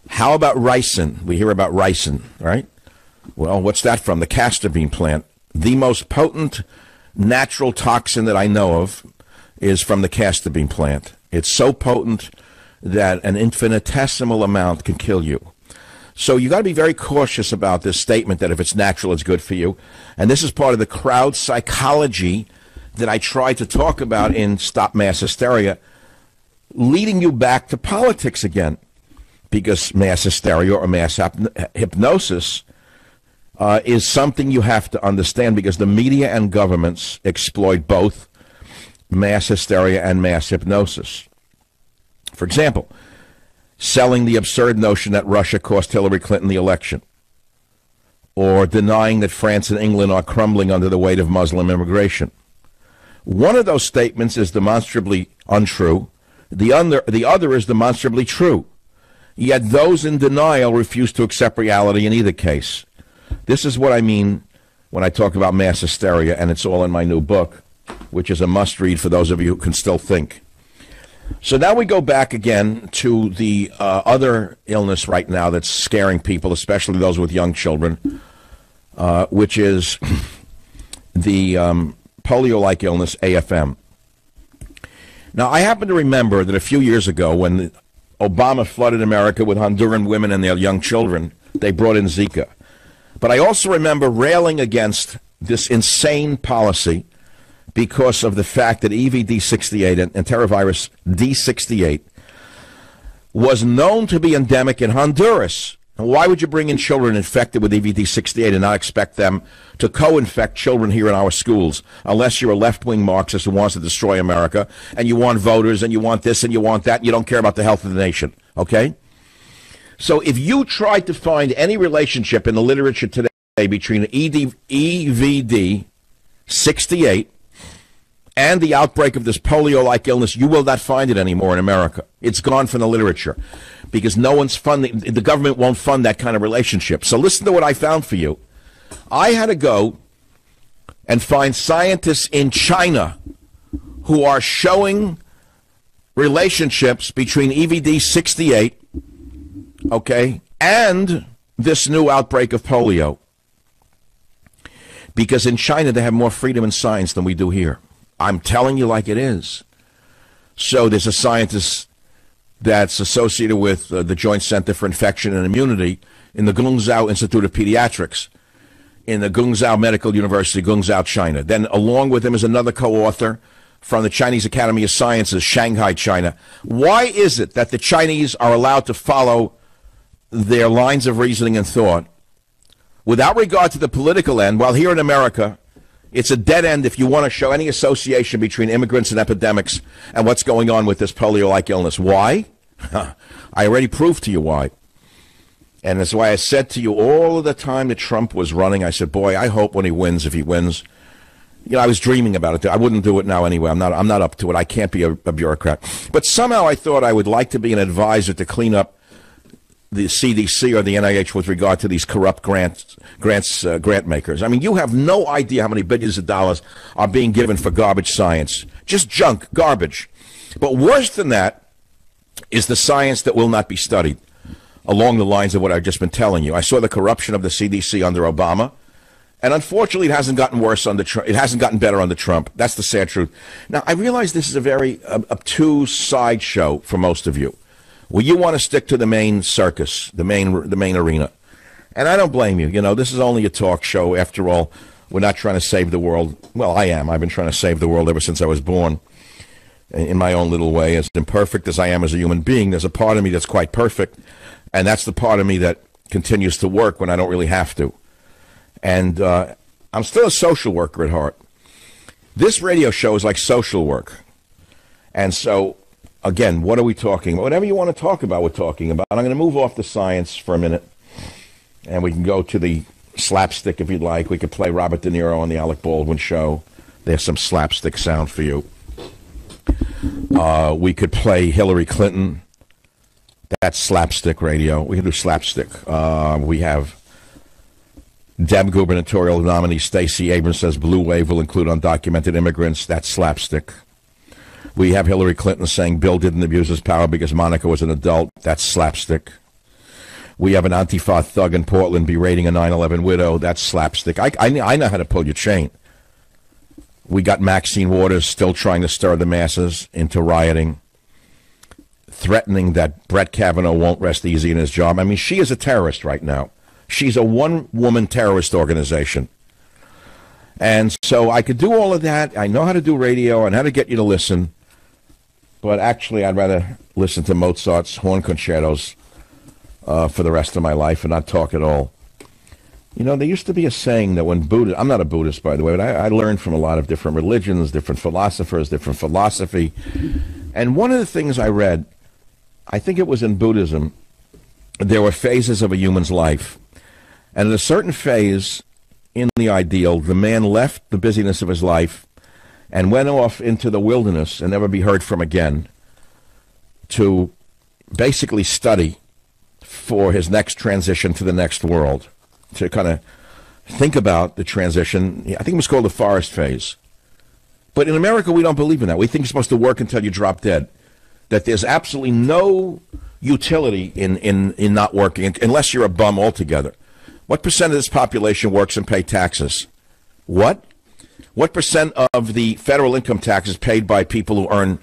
How about ricin? We hear about ricin, right? Well, what's that from? The castor bean plant. The most potent natural toxin that I know of is from the castor bean plant. It's so potent that an infinitesimal amount can kill you. So you got to be very cautious about this statement that if it's natural, it's good for you. And this is part of the crowd psychology that I try to talk about in Stop Mass Hysteria, leading you back to politics again, because mass hysteria or mass hypnosis is something you have to understand, because the media and governments exploit both mass hysteria and mass hypnosis. For example, selling the absurd notion that Russia cost Hillary Clinton the election, or denying that France and England are crumbling under the weight of Muslim immigration. One of those statements is demonstrably untrue. The other is demonstrably true. Yet those in denial refuse to accept reality in either case. This is what I mean when I talk about mass hysteria, and it's all in my new book, which is a must-read for those of you who can still think. So now we go back again to the other illness right now that's scaring people, especially those with young children, which is the polio-like illness, AFM. Now, I happen to remember that a few years ago when Obama flooded America with Honduran women and their young children, they brought in Zika. But I also remember railing against this insane policy because of the fact that EVD68 and enterovirus D68 was known to be endemic in Honduras. And why would you bring in children infected with EVD68 and not expect them to co-infect children here in our schools, unless you're a left-wing Marxist who wants to destroy America, and you want voters, and you want this, and you want that, and you don't care about the health of the nation, okay? So if you try to find any relationship in the literature today between EVD68 and the outbreak of this polio-like illness, you will not find it anymore in America. It's gone from the literature because no one's funding, the government won't fund that kind of relationship. So listen to what I found for you. I had to go and find scientists in China who are showing relationships between EVD68, okay, and this new outbreak of polio. Because in China, they have more freedom in science than we do here. I'm telling you like it is. So there's a scientist that's associated with the Joint Center for Infection and Immunity in the Guangzhou Institute of Pediatrics in the Guangzhou Medical University, Guangzhou, China. Then along with him is another co-author from the Chinese Academy of Sciences, Shanghai, China. Why is it that the Chinese are allowed to follow their lines of reasoning and thought without regard to the political end, while here in America, it's a dead end if you want to show any association between immigrants and epidemics and what's going on with this polio-like illness? Why? I already proved to you why. And that's why I said to you all of the time that Trump was running, I said, boy, I hope when he wins, if he wins, you know, I was dreaming about it. I wouldn't do it now anyway. I'm not up to it. I can't be a bureaucrat. But somehow I thought I would like to be an advisor to clean up the CDC or the NIH with regard to these corrupt grant makers. I mean, you have no idea how many billions of dollars are being given for garbage science. Just junk, garbage. But worse than that is the science that will not be studied along the lines of what I've just been telling you. I saw the corruption of the CDC under Obama, and unfortunately it hasn't gotten worse under Trump. It hasn't gotten better under Trump. That's the sad truth. Now, I realize this is a very obtuse sideshow for most of you. Well, you want to stick to the main circus, the main arena. And I don't blame you. You know, this is only a talk show. After all, we're not trying to save the world. Well, I am. I've been trying to save the world ever since I was born in my own little way. As imperfect as I am as a human being, there's a part of me that's quite perfect. And that's the part of me that continues to work when I don't really have to. And I'm still a social worker at heart. This radio show is like social work. And so, again, what are we talking about? Whatever you want to talk about, we're talking about. I'm going to move off the science for a minute, and we can go to the slapstick if you'd like. We could play Robert De Niro on the Alec Baldwin show. There's some slapstick sound for you. We could play Hillary Clinton. That's slapstick radio. We can do slapstick. We have Dem gubernatorial nominee Stacey Abrams says blue wave will include undocumented immigrants. That's slapstick. We have Hillary Clinton saying Bill didn't abuse his power because Monica was an adult. That's slapstick. We have an Antifa thug in Portland berating a 9/11 widow. That's slapstick. I know how to pull your chain. We got Maxine Waters still trying to stir the masses into rioting, threatening that Brett Kavanaugh won't rest easy in his job. I mean, she is a terrorist right now. She's a one-woman terrorist organization. And so I could do all of that. I know how to do radio and how to get you to listen. But actually, I'd rather listen to Mozart's horn concertos for the rest of my life and not talk at all. You know, there used to be a saying that when Buddha, I'm not a Buddhist, by the way, but I learned from a lot of different religions, different philosophers, different philosophy. And one of the things I read, I think it was in Buddhism, there were phases of a human's life. And at a certain phase in the ideal, the man left the busyness of his life and went off into the wilderness and never be heard from again to basically study for his next transition to the next world, to kind of think about the transition. I think it was called the forest phase. But in America, we don't believe in that. We think you're supposed to work until you drop dead. That there's absolutely no utility in not working unless you're a bum altogether. What percent of this population works and pay taxes? What? What percent of the federal income tax is paid by people who earn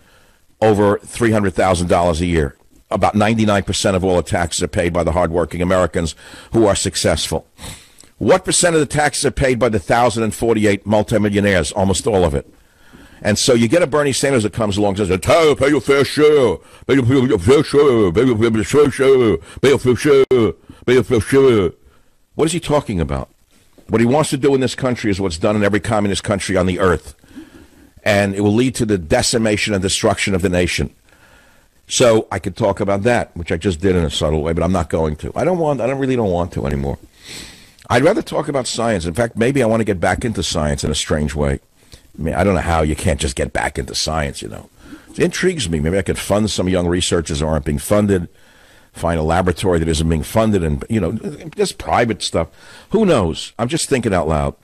over $300,000 a year? About 99% of all the taxes are paid by the hardworking Americans who are successful. What percent of the taxes are paid by the 1,048 multimillionaires? Almost all of it. And so you get a Bernie Sanders that comes along and says, pay your fair share, pay your fair share, pay your fair share, pay your fair share, pay your fair share. What is he talking about? What he wants to do in this country is what's done in every communist country on the earth. And it will lead to the decimation and destruction of the nation. So I could talk about that, which I just did in a subtle way, but I'm not going to. I really don't want to anymore. I'd rather talk about science. In fact, maybe I want to get back into science in a strange way. I mean, I don't know how you can't just get back into science, you know. It intrigues me. Maybe I could fund some young researchers who aren't being funded, find a laboratory that isn't being funded, and, you know, just private stuff. Who knows? I'm just thinking out loud.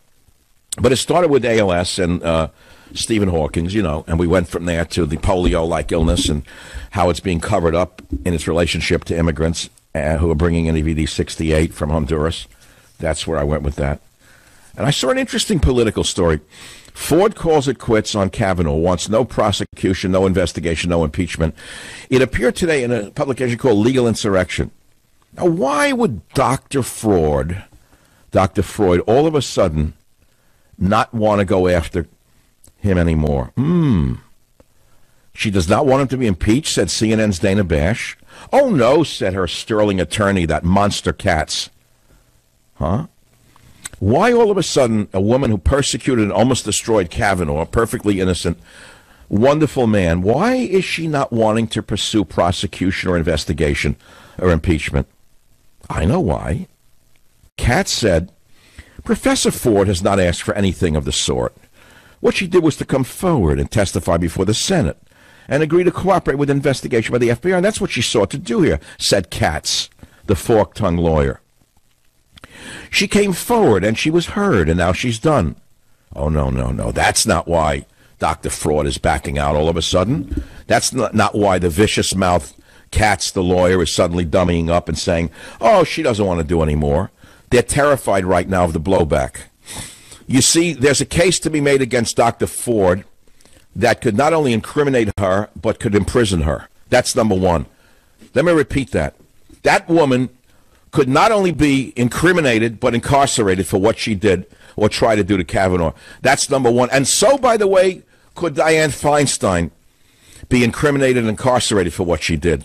But it started with ALS and Stephen Hawking's, you know, and we went from there to the polio-like illness and how it's being covered up in its relationship to immigrants who are bringing in EVD-68 from Honduras. That's where I went with that. And I saw an interesting political story. Ford calls it quits on Kavanaugh, wants no prosecution, no investigation, no impeachment. It appeared today in a publication called Legal Insurrection. Now, why would Dr. Freud, all of a sudden not want to go after him anymore? She does not want him to be impeached, said CNN's Dana Bash. Oh, no, said her sterling attorney, that monster Katz. Huh? Why all of a sudden a woman who persecuted and almost destroyed Kavanaugh, a perfectly innocent, wonderful man, why is she not wanting to pursue prosecution or investigation or impeachment? I know why. Katz said, Professor Ford has not asked for anything of the sort. What she did was to come forward and testify before the Senate and agree to cooperate with an investigation by the FBI, and that's what she sought to do here, said Katz, the fork-tongued lawyer. She came forward and she was heard, and now she's done. Oh, no. That's not why Dr. Freud is backing out all of a sudden. That's not why the vicious mouth Katz, the lawyer, is suddenly dummying up and saying, oh, she doesn't want to do any more. They're terrified right now of the blowback. You see, there's a case to be made against Dr. Ford that could not only incriminate her, but could imprison her. That's number one. Let me repeat that. That woman could not only be incriminated, but incarcerated for what she did or tried to do to Kavanaugh. That's number one. And so, by the way, could Dianne Feinstein be incriminated and incarcerated for what she did.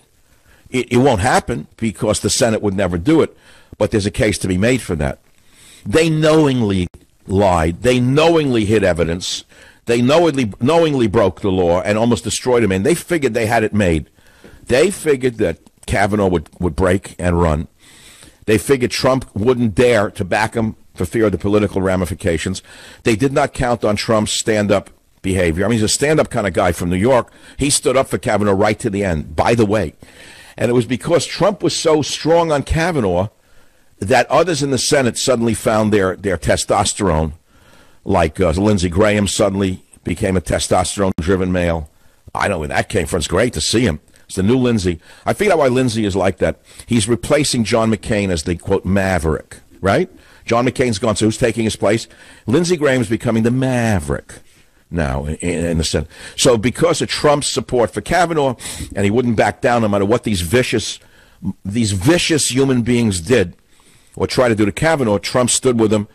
It won't happen because the Senate would never do it, but there's a case to be made for that. They knowingly lied. They knowingly hid evidence. They knowingly broke the law and almost destroyed him. And they figured they had it made. They figured that Kavanaugh would break and run. They figured Trump wouldn't dare to back him for fear of the political ramifications. They did not count on Trump's stand-up behavior. I mean, he's a stand-up kind of guy from New York. He stood up for Kavanaugh right to the end, by the way. And it was because Trump was so strong on Kavanaugh that others in the Senate suddenly found their testosterone, like Lindsey Graham suddenly became a testosterone-driven male. I know where that came from. It's great to see him. It's the new Lindsey. I figured out why Lindsey is like that. He's replacing John McCain as the, quote, maverick, right? John McCain's gone, so who's taking his place? Lindsey Graham is becoming the maverick now in the Senate. So because of Trump's support for Kavanaugh, and he wouldn't back down no matter what these vicious human beings did or tried to do to Kavanaugh, Trump stood with him,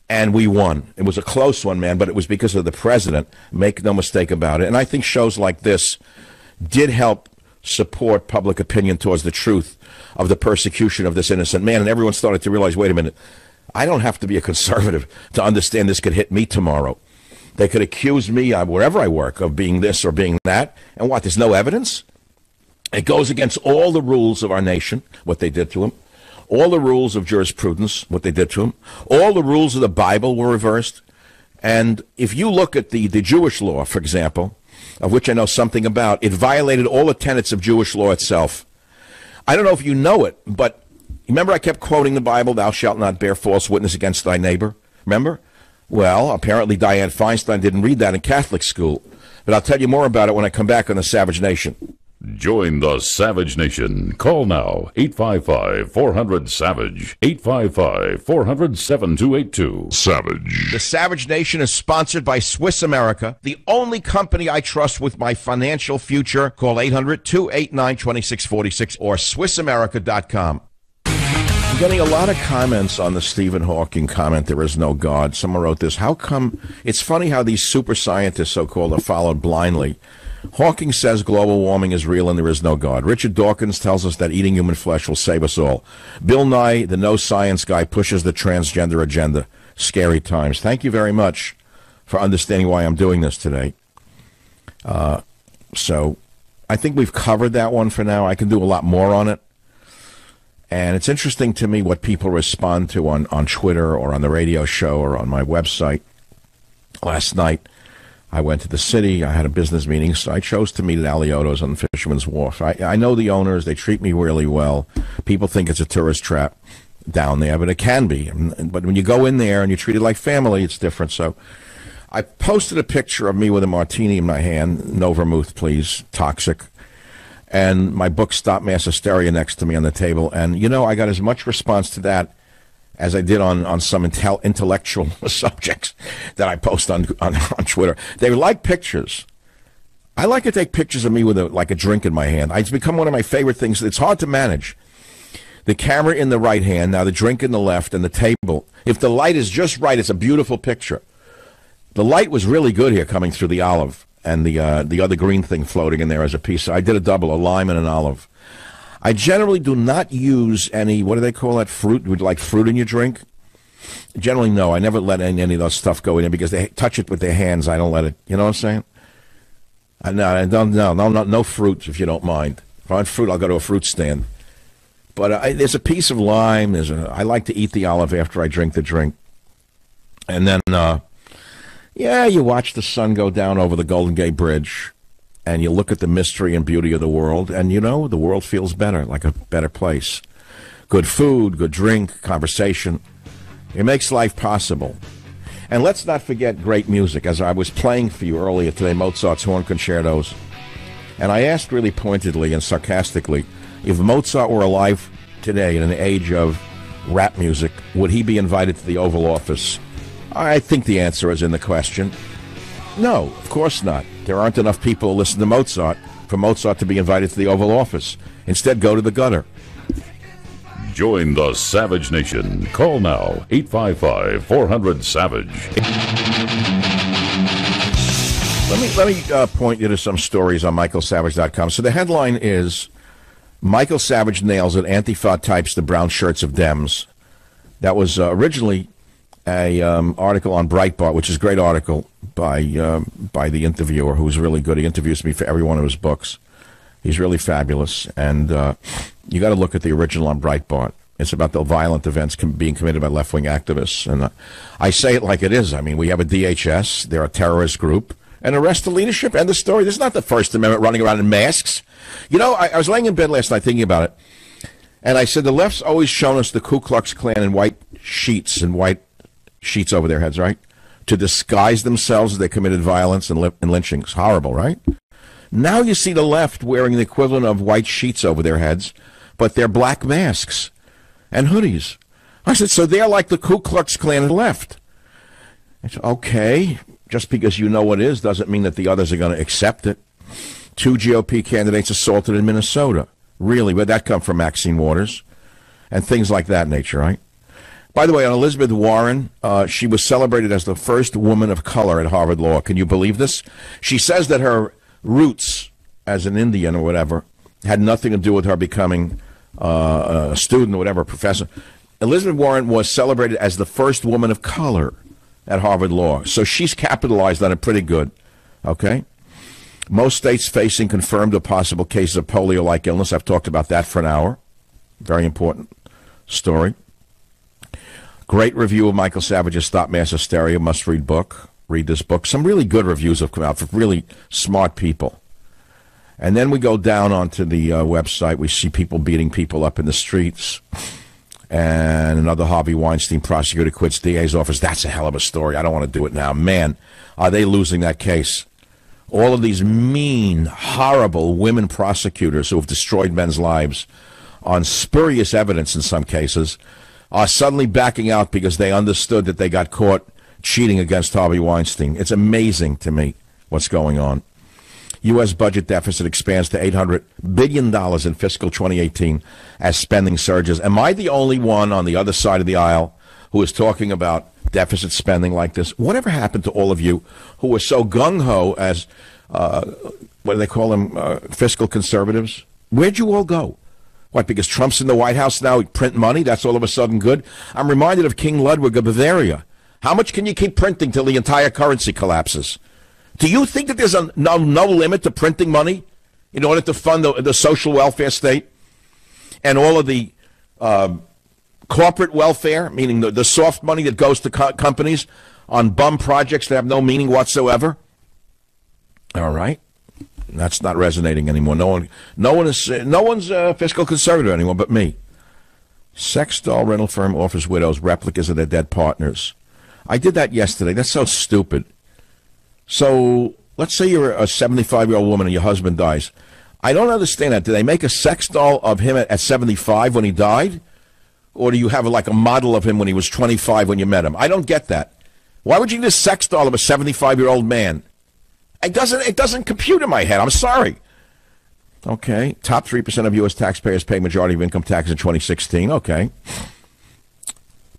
and we won. It was a close one, man, but it was because of the president. Make no mistake about it. And I think shows like this did help support public opinion towards the truth of the persecution of this innocent man. And everyone started to realize, wait a minute, I don't have to be a conservative to understand this could hit me tomorrow. They could accuse me, wherever I work, of being this or being that. And what, there's no evidence? It goes against all the rules of our nation, what they did to him. All the rules of jurisprudence, what they did to him. All the rules of the Bible were reversed. And if you look at the Jewish law, for example, of which I know something about, it violated all the tenets of Jewish law itself. I don't know if you know it, but remember I kept quoting the Bible, thou shalt not bear false witness against thy neighbor? Remember? Well, apparently Dianne Feinstein didn't read that in Catholic school. But I'll tell you more about it when I come back on the Savage Nation. Join the Savage Nation. Call now, 855-400-SAVAGE, 855-400-7282. Savage. The Savage Nation is sponsored by Swiss America, the only company I trust with my financial future. Call 800-289-2646 or SwissAmerica.com. I'm getting a lot of comments on the Stephen Hawking comment, there is no God. Someone wrote this. How come, it's funny how these super scientists, so-called, are followed blindly. Hawking says global warming is real and there is no God. Richard Dawkins tells us that eating human flesh will save us all. Bill Nye, the no science guy, pushes the transgender agenda. Scary times. Thank you very much for understanding why I'm doing this today. So I think we've covered that one for now. I can do a lot more on it. And it's interesting to me what people respond to on Twitter or on the radio show or on my website. Last night, I went to the city. I had a business meeting, so I chose to meet at Alioto's on Fisherman's Wharf. I know the owners. They treat me really well. People think it's a tourist trap down there, but it can be. But when you go in there and you treat it like family, it's different. So I posted a picture of me with a martini in my hand. No vermouth, please. Toxic. And my book, Stop Mass Hysteria, next to me on the table. And, you know, I got as much response to that as I did on some intellectual subjects that I post on Twitter. They like pictures. I like to take pictures of me with a drink in my hand. It's become one of my favorite things. It's hard to manage. The camera in the right hand, now the drink in the left, and the table. If the light is just right, it's a beautiful picture. The light was really good here coming through the olive and the other green thing floating in there as a piece. I did a double, a lime and an olive. I generally do not use any, what do they call that, fruit? Would you like fruit in your drink? Generally, no. I never let any of those stuff go in there because they touch it with their hands. I don't let it, you know what I'm saying? No fruit, if you don't mind. If I want fruit, I'll go to a fruit stand. But there's a piece of lime. I like to eat the olive after I drink the drink. And then, you watch the sun go down over the Golden Gate Bridge. And you look at the mystery and beauty of the world, and, you know, the world feels better, like a better place. Good food, good drink, conversation. It makes life possible. And let's not forget great music. As I was playing for you earlier today, Mozart's horn concertos. And I asked really pointedly and sarcastically, if Mozart were alive today in an age of rap music, would he be invited to the Oval Office? I think the answer is in the question. No, of course not. There aren't enough people who listen to Mozart for Mozart to be invited to the Oval Office. Instead, go to the gutter. Join the Savage Nation. Call now, 855-400-SAVAGE. Let me point you to some stories on michaelsavage.com. So the headline is, Michael Savage nails it, Antifa types the brown shirts of Dems. That was originally a article on Breitbart, which is a great article by the interviewer, who's really good. He interviews me for every one of his books. He's really fabulous, and you got to look at the original on Breitbart. It's about the violent events being committed by left-wing activists, and I say it like it is. I mean, we have a DHS, they're a terrorist group, and arrest the leadership, end the story. This is not the First Amendment running around in masks. You know, I was laying in bed last night thinking about it, and I said the left's always shown us the Ku Klux Klan in white sheets over their heads, right? To disguise themselves as they committed violence and lynchings. Horrible, right? Now you see the left wearing the equivalent of white sheets over their heads, but they're black masks and hoodies. I said, so they're like the Ku Klux Klan and left. I said, okay, just because you know what it is doesn't mean that the others are going to accept it. 2 GOP candidates assaulted in Minnesota. Really, where'd that come from, Maxine Waters? And things like that nature, right? By the way, on Elizabeth Warren, she was celebrated as the first woman of color at Harvard Law. Can you believe this? She says that her roots as an Indian or whatever had nothing to do with her becoming a student or whatever, professor. Elizabeth Warren was celebrated as the first woman of color at Harvard Law. So she's capitalized on it pretty good, okay? Most states facing confirmed or possible cases of polio-like illness. I've talked about that for an hour. Very important story. Great review of Michael Savage's Stop Mass Hysteria, must-read book. Read this book. Some really good reviews have come out for really smart people. And then we go down onto the website. We see people beating people up in the streets. and another Harvey Weinstein prosecutor quits DA's office. That's a hell of a story. I don't want to do it now. Man, are they losing that case. All of these mean, horrible women prosecutors who have destroyed men's lives on spurious evidence in some cases are suddenly backing out because they understood that they got caught cheating against Harvey Weinstein. It's amazing to me what's going on. U.S. budget deficit expands to $800 billion in fiscal 2018 as spending surges. Am I the only one on the other side of the aisle who is talking about deficit spending like this? Whatever happened to all of you who were so gung-ho as, what do they call them, fiscal conservatives? Where'd you all go? What, because Trump's in the White House now, print money, that's all of a sudden good? I'm reminded of King Ludwig of Bavaria. How much can you keep printing till the entire currency collapses? Do you think that there's no limit to printing money in order to fund the social welfare state and all of the corporate welfare, meaning the soft money that goes to companies on bum projects that have no meaning whatsoever? All right. That's not resonating anymore. No one's a fiscal conservative anymore but me. Sex doll rental firm offers widows replicas of their dead partners. I did that yesterday. That's so stupid. So let's say you're a 75-year-old woman and your husband dies. I don't understand that. Do they make a sex doll of him at 75 when he died? Or do you have like a model of him when he was 25 when you met him? I don't get that. Why would you need a sex doll of a 75-year-old man? It doesn't compute in my head. I'm sorry. Okay. Top 3% of U.S. taxpayers pay majority of income tax in 2016. Okay.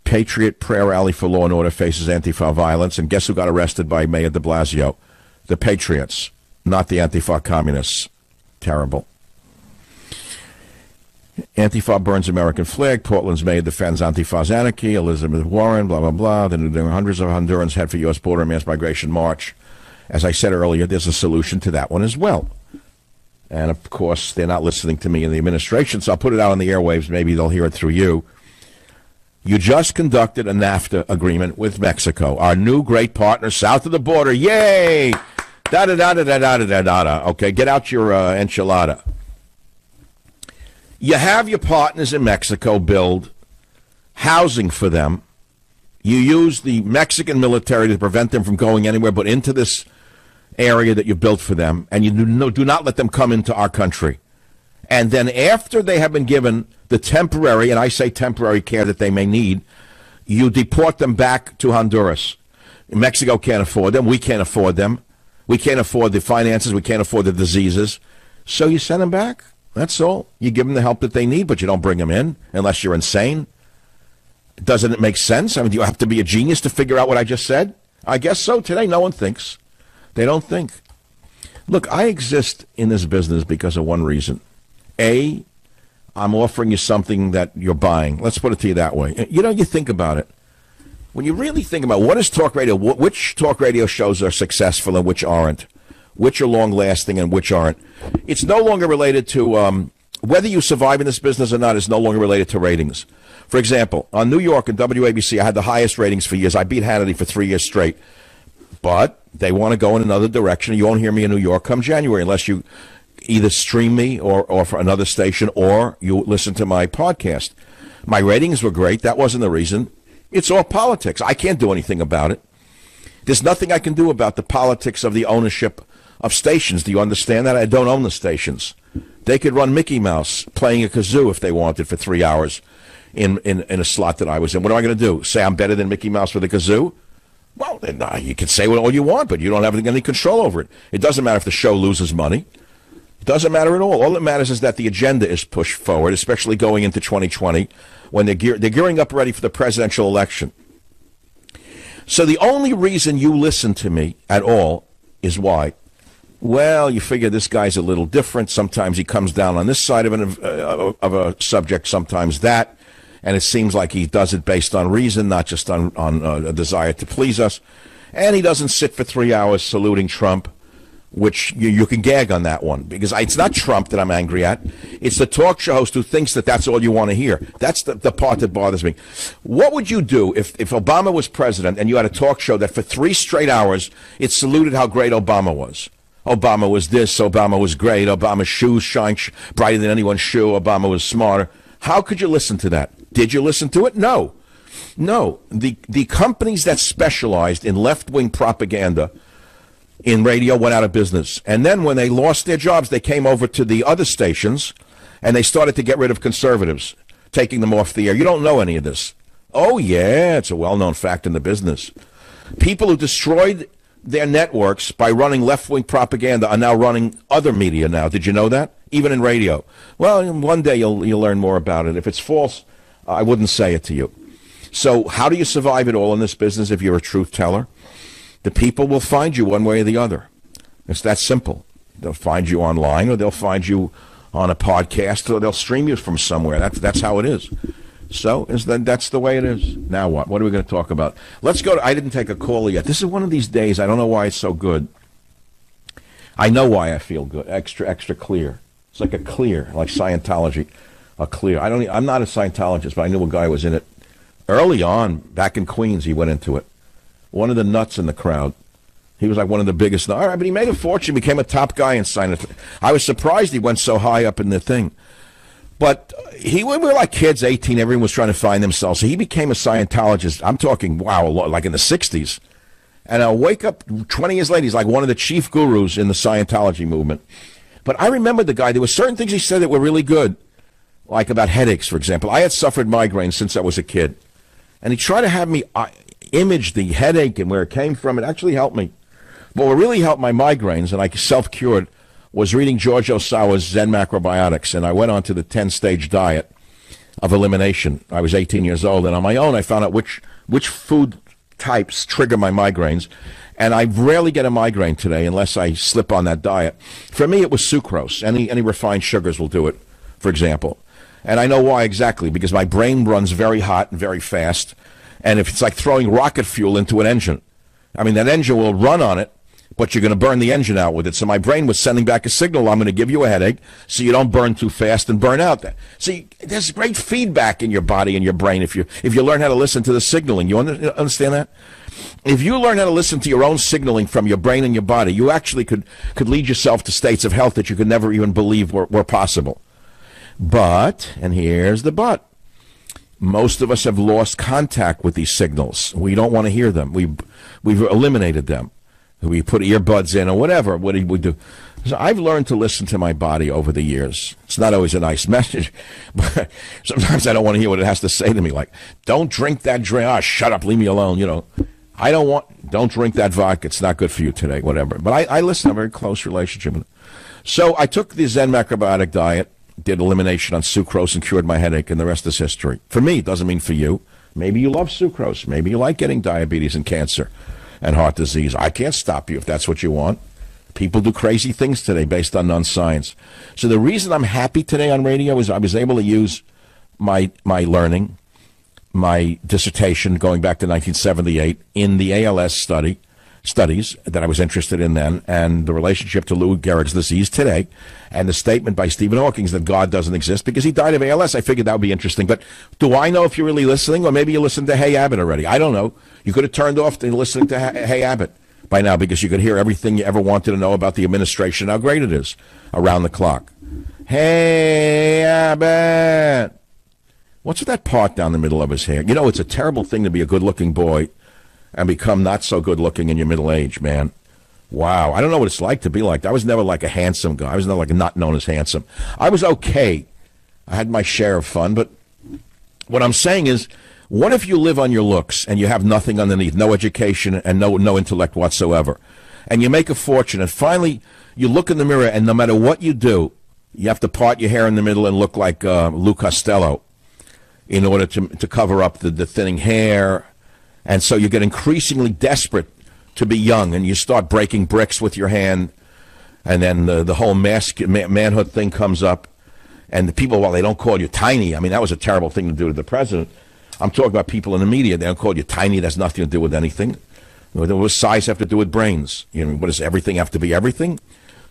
Patriot prayer rally for law and order faces Antifa violence. And guess who got arrested by Mayor de Blasio? The Patriots, not the Antifa communists. Terrible. Antifa burns American flag. Portland's mayor defends Antifa's anarchy. Elizabeth Warren, blah, blah, blah. Then hundreds of Hondurans head for U.S. border mass migration march. As I said earlier, there's a solution to that one as well. And, of course, they're not listening to me in the administration, so I'll put it out on the airwaves. Maybe they'll hear it through you. You just conducted a NAFTA agreement with Mexico, our new great partner south of the border. Yay! Da-da-da-da-da-da-da-da-da. Okay, get out your enchilada. You have your partners in Mexico build housing for them. You use the Mexican military to prevent them from going anywhere but into this area that you built for them, and you do not let them come into our country. And then after they have been given the temporary, and I say temporary care that they may need, you deport them back to Honduras. Mexico can't afford them. We can't afford them. We can't afford the finances. We can't afford the diseases. So you send them back. That's all. You give them the help that they need, but you don't bring them in unless you're insane. Doesn't it make sense? I mean, do you have to be a genius to figure out what I just said? I guess so. Today, no one thinks. They don't think. Look, I exist in this business because of one reason. A, I'm offering you something that you're buying. Let's put it to you that way. You know, you think about it. When you really think about what is talk radio, which talk radio shows are successful and which aren't, which are long-lasting and which aren't, it's no longer related to whether you survive in this business or not is no longer related to ratings. For example, on New York and WABC, I had the highest ratings for years. I beat Hannity for 3 years straight. But they want to go in another direction. You won't hear me in New York come January unless you either stream me or for another station or you listen to my podcast. My ratings were great. That wasn't the reason. It's all politics. I can't do anything about it. There's nothing I can do about the politics of the ownership of stations. Do you understand that? I don't own the stations. They could run Mickey Mouse playing a kazoo if they wanted for 3 hours in a slot that I was in. What am I going to do? Say I'm better than Mickey Mouse with a kazoo? Well, then, you can say all you want, but you don't have any control over it. It doesn't matter if the show loses money. It doesn't matter at all. All that matters is that the agenda is pushed forward, especially going into 2020 when they're gearing up ready for the presidential election. So the only reason you listen to me at all is why? Well, you figure this guy's a little different. Sometimes he comes down on this side of a subject, sometimes that. And it seems like he does it based on reason, not just on a desire to please us. And he doesn't sit for 3 hours saluting Trump, which you can gag on that one. Because it's not Trump that I'm angry at. It's the talk show host who thinks that that's all you want to hear. That's the part that bothers me. What would you do if Obama was president and you had a talk show that for 3 straight hours it saluted how great Obama was? Obama was this, Obama was great, Obama's shoes shine brighter than anyone's shoe, Obama was smarter. How could you listen to that? Did you listen to it? No. No. The companies that specialized in left-wing propaganda in radio went out of business. And then when they lost their jobs, they came over to the other stations, and they started to get rid of conservatives, taking them off the air. You don't know any of this. Oh, yeah, it's a well-known fact in the business. People who destroyed their networks by running left-wing propaganda are now running other media now. Did you know that? Even in radio. Well, one day you'll learn more about it. If it's false, I wouldn't say it to you. So how do you survive it all in this business if you're a truth teller? The people will find you one way or the other. It's that simple. They'll find you online, or they'll find you on a podcast, or they'll stream you from somewhere. That's how it is. So that's the way it is. Now what? What are we going to talk about? Let's go to, I didn't take a call yet. This is one of these days. I don't know why it's so good. I know why I feel good. Extra clear. It's like a clear, like Scientology, a clear. I'm not a Scientologist, but I knew a guy who was in it. Early on, back in Queens, he went into it. One of the nuts in the crowd. He was like one of the biggest. All right, but he made a fortune, became a top guy in Scientology. I was surprised he went so high up in the thing. But we were like kids, 18, everyone was trying to find themselves. So he became a Scientologist. I'm talking, wow, like in the 60s. And I'll wake up 20 years later, he's like one of the chief gurus in the Scientology movement. But I remember the guy, there were certain things he said that were really good, like about headaches, for example. I had suffered migraines since I was a kid. And he tried to have me image the headache and where it came from. It actually helped me. But what really helped my migraines, and I self-cured, was reading George Osawa's Zen Macrobiotics, and I went on to the 10-stage diet of elimination. I was 18 years old, and on my own I found out which food types trigger my migraines, and I rarely get a migraine today unless I slip on that diet. For me, it was sucrose. Any refined sugars will do it, for example. And I know why exactly, because my brain runs very hot and very fast, and if it's like throwing rocket fuel into an engine. I mean, that engine will run on it, but you're going to burn the engine out with it. So my brain was sending back a signal, I'm going to give you a headache so you don't burn too fast and burn out. See, there's great feedback in your body and your brain if you learn how to listen to the signaling. You understand that? If you learn how to listen to your own signaling from your brain and your body, you actually could lead yourself to states of health that you could never even believe were possible. But, and here's the but, most of us have lost contact with these signals. We don't want to hear them. We've eliminated them. We put earbuds in or whatever. What do we do? So I've learned to listen to my body over the years. It's not always a nice message, but sometimes I don't want to hear what it has to say to me. Like, don't drink that drink. Ah, shut up. Leave me alone. You know, don't drink that vodka. It's not good for you today, whatever. But I listen. I have a very close relationship with it. So I took the Zen Macrobiotic diet, did elimination on sucrose, and cured my headache, and the rest is history. For me, it doesn't mean for you. Maybe you love sucrose. Maybe you like getting diabetes and cancer and heart disease. I can't stop you if that's what you want. People do crazy things today based on non-science. So the reason I'm happy today on radio is I was able to use my learning, my dissertation going back to 1978 in the ALS studies that I was interested in then, and the relationship to Lou Gehrig's disease today, and the statement by Stephen Hawking that God doesn't exist because he died of ALS. I figured that would be interesting. But do I know if you're really listening? Or maybe you listened to Hey Abbott already. I don't know. You could have turned off to listening to Hey Abbott by now because you could hear everything you ever wanted to know about the administration, how great it is around the clock. Hey Abbott. What's with that part down the middle of his hair? You know, it's a terrible thing to be a good-looking boy and become not so good-looking in your middle age, man. Wow. I don't know what it's like to be like that. I was never like a handsome guy. I was never like not known as handsome. I was okay. I had my share of fun, but what I'm saying is, what if you live on your looks and you have nothing underneath, no education and no intellect whatsoever, and you make a fortune, and finally you look in the mirror, and no matter what you do, you have to part your hair in the middle and look like Lou Costello in order to cover up the thinning hair. And so you get increasingly desperate to be young, and you start breaking bricks with your hand, and then the whole manhood thing comes up, and the people, well, they don't call you tiny. I mean, that was a terrible thing to do to the president. I'm talking about people in the media. They don't call you tiny. That's nothing to do with anything. What does size have to do with brains? You know, what does everything have to be everything?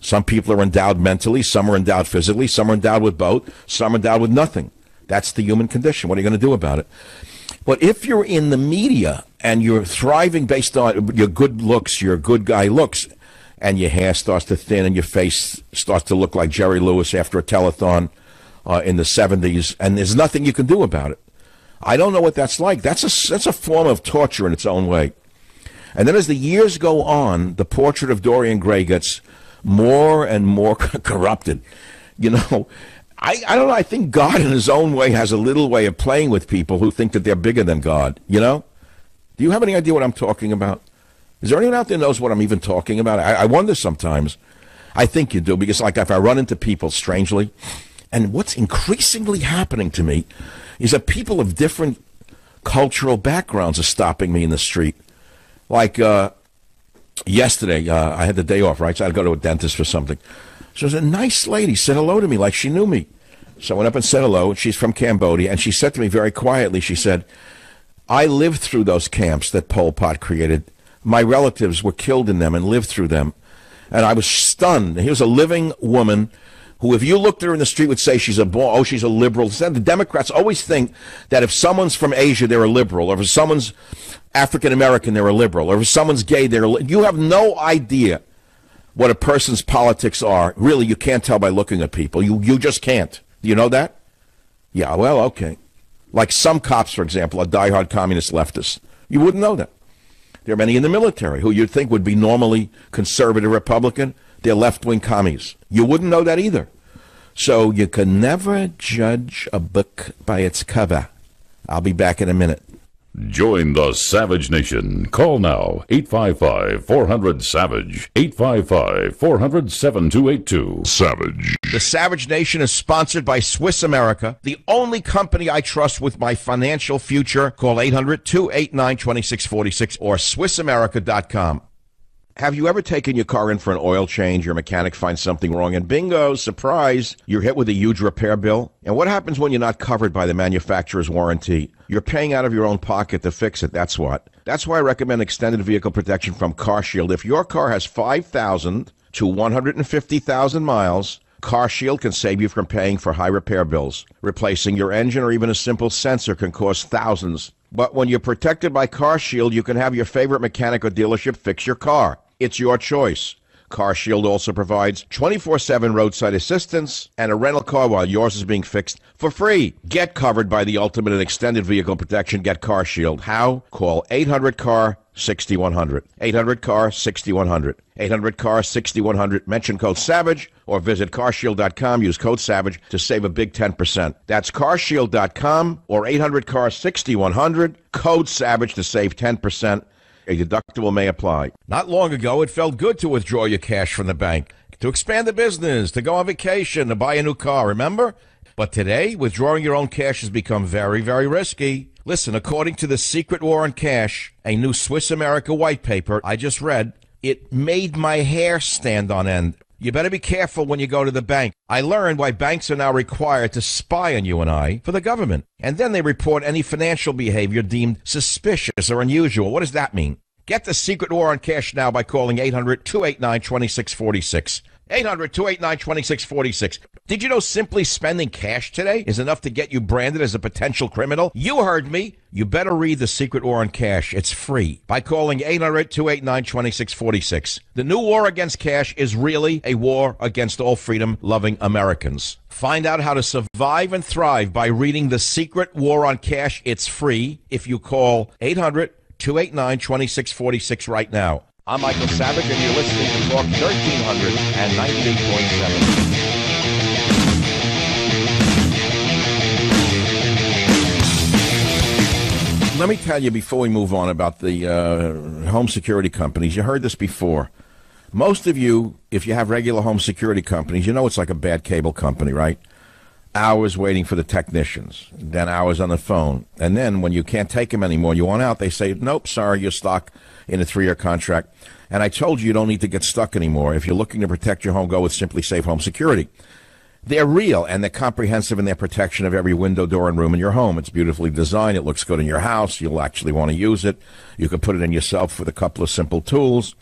Some people are endowed mentally, some are endowed physically, some are endowed with both, some are endowed with nothing. That's the human condition. What are you going to do about it? But if you're in the media and you're thriving based on your good looks, your good guy looks, and your hair starts to thin and your face starts to look like Jerry Lewis after a telethon in the 70s, and there's nothing you can do about it. I don't know what that's like. That's a form of torture in its own way. And then as the years go on, the portrait of Dorian Gray gets more and more corrupted. You know, I don't know. I think God in his own way has a little way of playing with people who think that they're bigger than God, you know? Do you have any idea what I'm talking about? Is there anyone out there who knows what I'm even talking about? I wonder sometimes. I think you do, because like if I run into people strangely, and what's increasingly happening to me is that people of different cultural backgrounds are stopping me in the street. Like yesterday, I had the day off, right? So I had to go to a dentist for something. So there's a nice lady said hello to me like she knew me. So I went up and said hello. She's from Cambodia, and she said to me very quietly, she said, I lived through those camps that Pol Pot created. My relatives were killed in them and lived through them. And I was stunned. Here's a living woman who, if you looked at her in the street, would say she's she's a liberal. The Democrats always think that if someone's from Asia, they're a liberal, or if someone's African-American, they're a liberal, or if someone's gay, you have no idea what a person's politics are. Really, you can't tell by looking at people. You just can't. Do you know that? Yeah, well, okay. Like some cops, for example, are diehard communist leftists. You wouldn't know that. There are many in the military who you'd think would be normally conservative Republican. They're left-wing commies. You wouldn't know that either. So you can never judge a book by its cover. I'll be back in a minute. Join the Savage Nation. Call now, 855-400-SAVAGE, 855-400-7282. Savage. The Savage Nation is sponsored by Swiss America, the only company I trust with my financial future. Call 800-289-2646 or SwissAmerica.com. Have you ever taken your car in for an oil change? Your mechanic finds something wrong, and bingo, surprise, you're hit with a huge repair bill. And what happens when you're not covered by the manufacturer's warranty? You're paying out of your own pocket to fix it, that's what. That's why I recommend extended vehicle protection from CarShield. If your car has 5,000 to 150,000 miles, CarShield can save you from paying for high repair bills. Replacing your engine or even a simple sensor can cost thousands. But when you're protected by CarShield, you can have your favorite mechanic or dealership fix your car. It's your choice. CarShield also provides 24/7 roadside assistance and a rental car while yours is being fixed for free. Get covered by the ultimate in extended vehicle protection. Get CarShield. How? Call 800-CAR-6100. 800-CAR-6100. 800-CAR-6100. Mention code SAVAGE or visit carshield.com. Use code SAVAGE to save a big 10%. That's carshield.com or 800-CAR-6100. Code SAVAGE to save 10%. A deductible may apply. Not long ago, it felt good to withdraw your cash from the bank, to expand the business, to go on vacation, to buy a new car, remember? But today, withdrawing your own cash has become very, very risky. Listen, according to The Secret War on Cash, a new Swiss America white paper I just read, it made my hair stand on end. You better be careful when you go to the bank. I learned why banks are now required to spy on you and I for the government. And then they report any financial behavior deemed suspicious or unusual. What does that mean? Get The Secret War on Cash now by calling 800-289-2646. 800-289-2646. Did you know simply spending cash today is enough to get you branded as a potential criminal? You heard me. You better read The Secret War on Cash. It's free by calling 800-289-2646. The new war against cash is really a war against all freedom-loving Americans. Find out how to survive and thrive by reading The Secret War on Cash. It's free if you call 800-289-2646 right now. I'm Michael Savage, and you're listening to Talk 1300 and 98.7. Let me tell you before we move on about the home security companies. You heard this before. Most of you, if you have regular home security companies, you know it's like a bad cable company, right? Hours waiting for the technicians, then hours on the phone. And then when you can't take them anymore, you want out, they say, nope, sorry, you're stuck in a 3-year contract. And I told you you don't need to get stuck anymore. If you're looking to protect your home, go with Simply Safe Home Security. They're real, and they're comprehensive in their protection of every window, door, and room in your home. It's beautifully designed. It looks good in your house. You'll actually want to use it. You can put it in yourself with a couple of simple tools.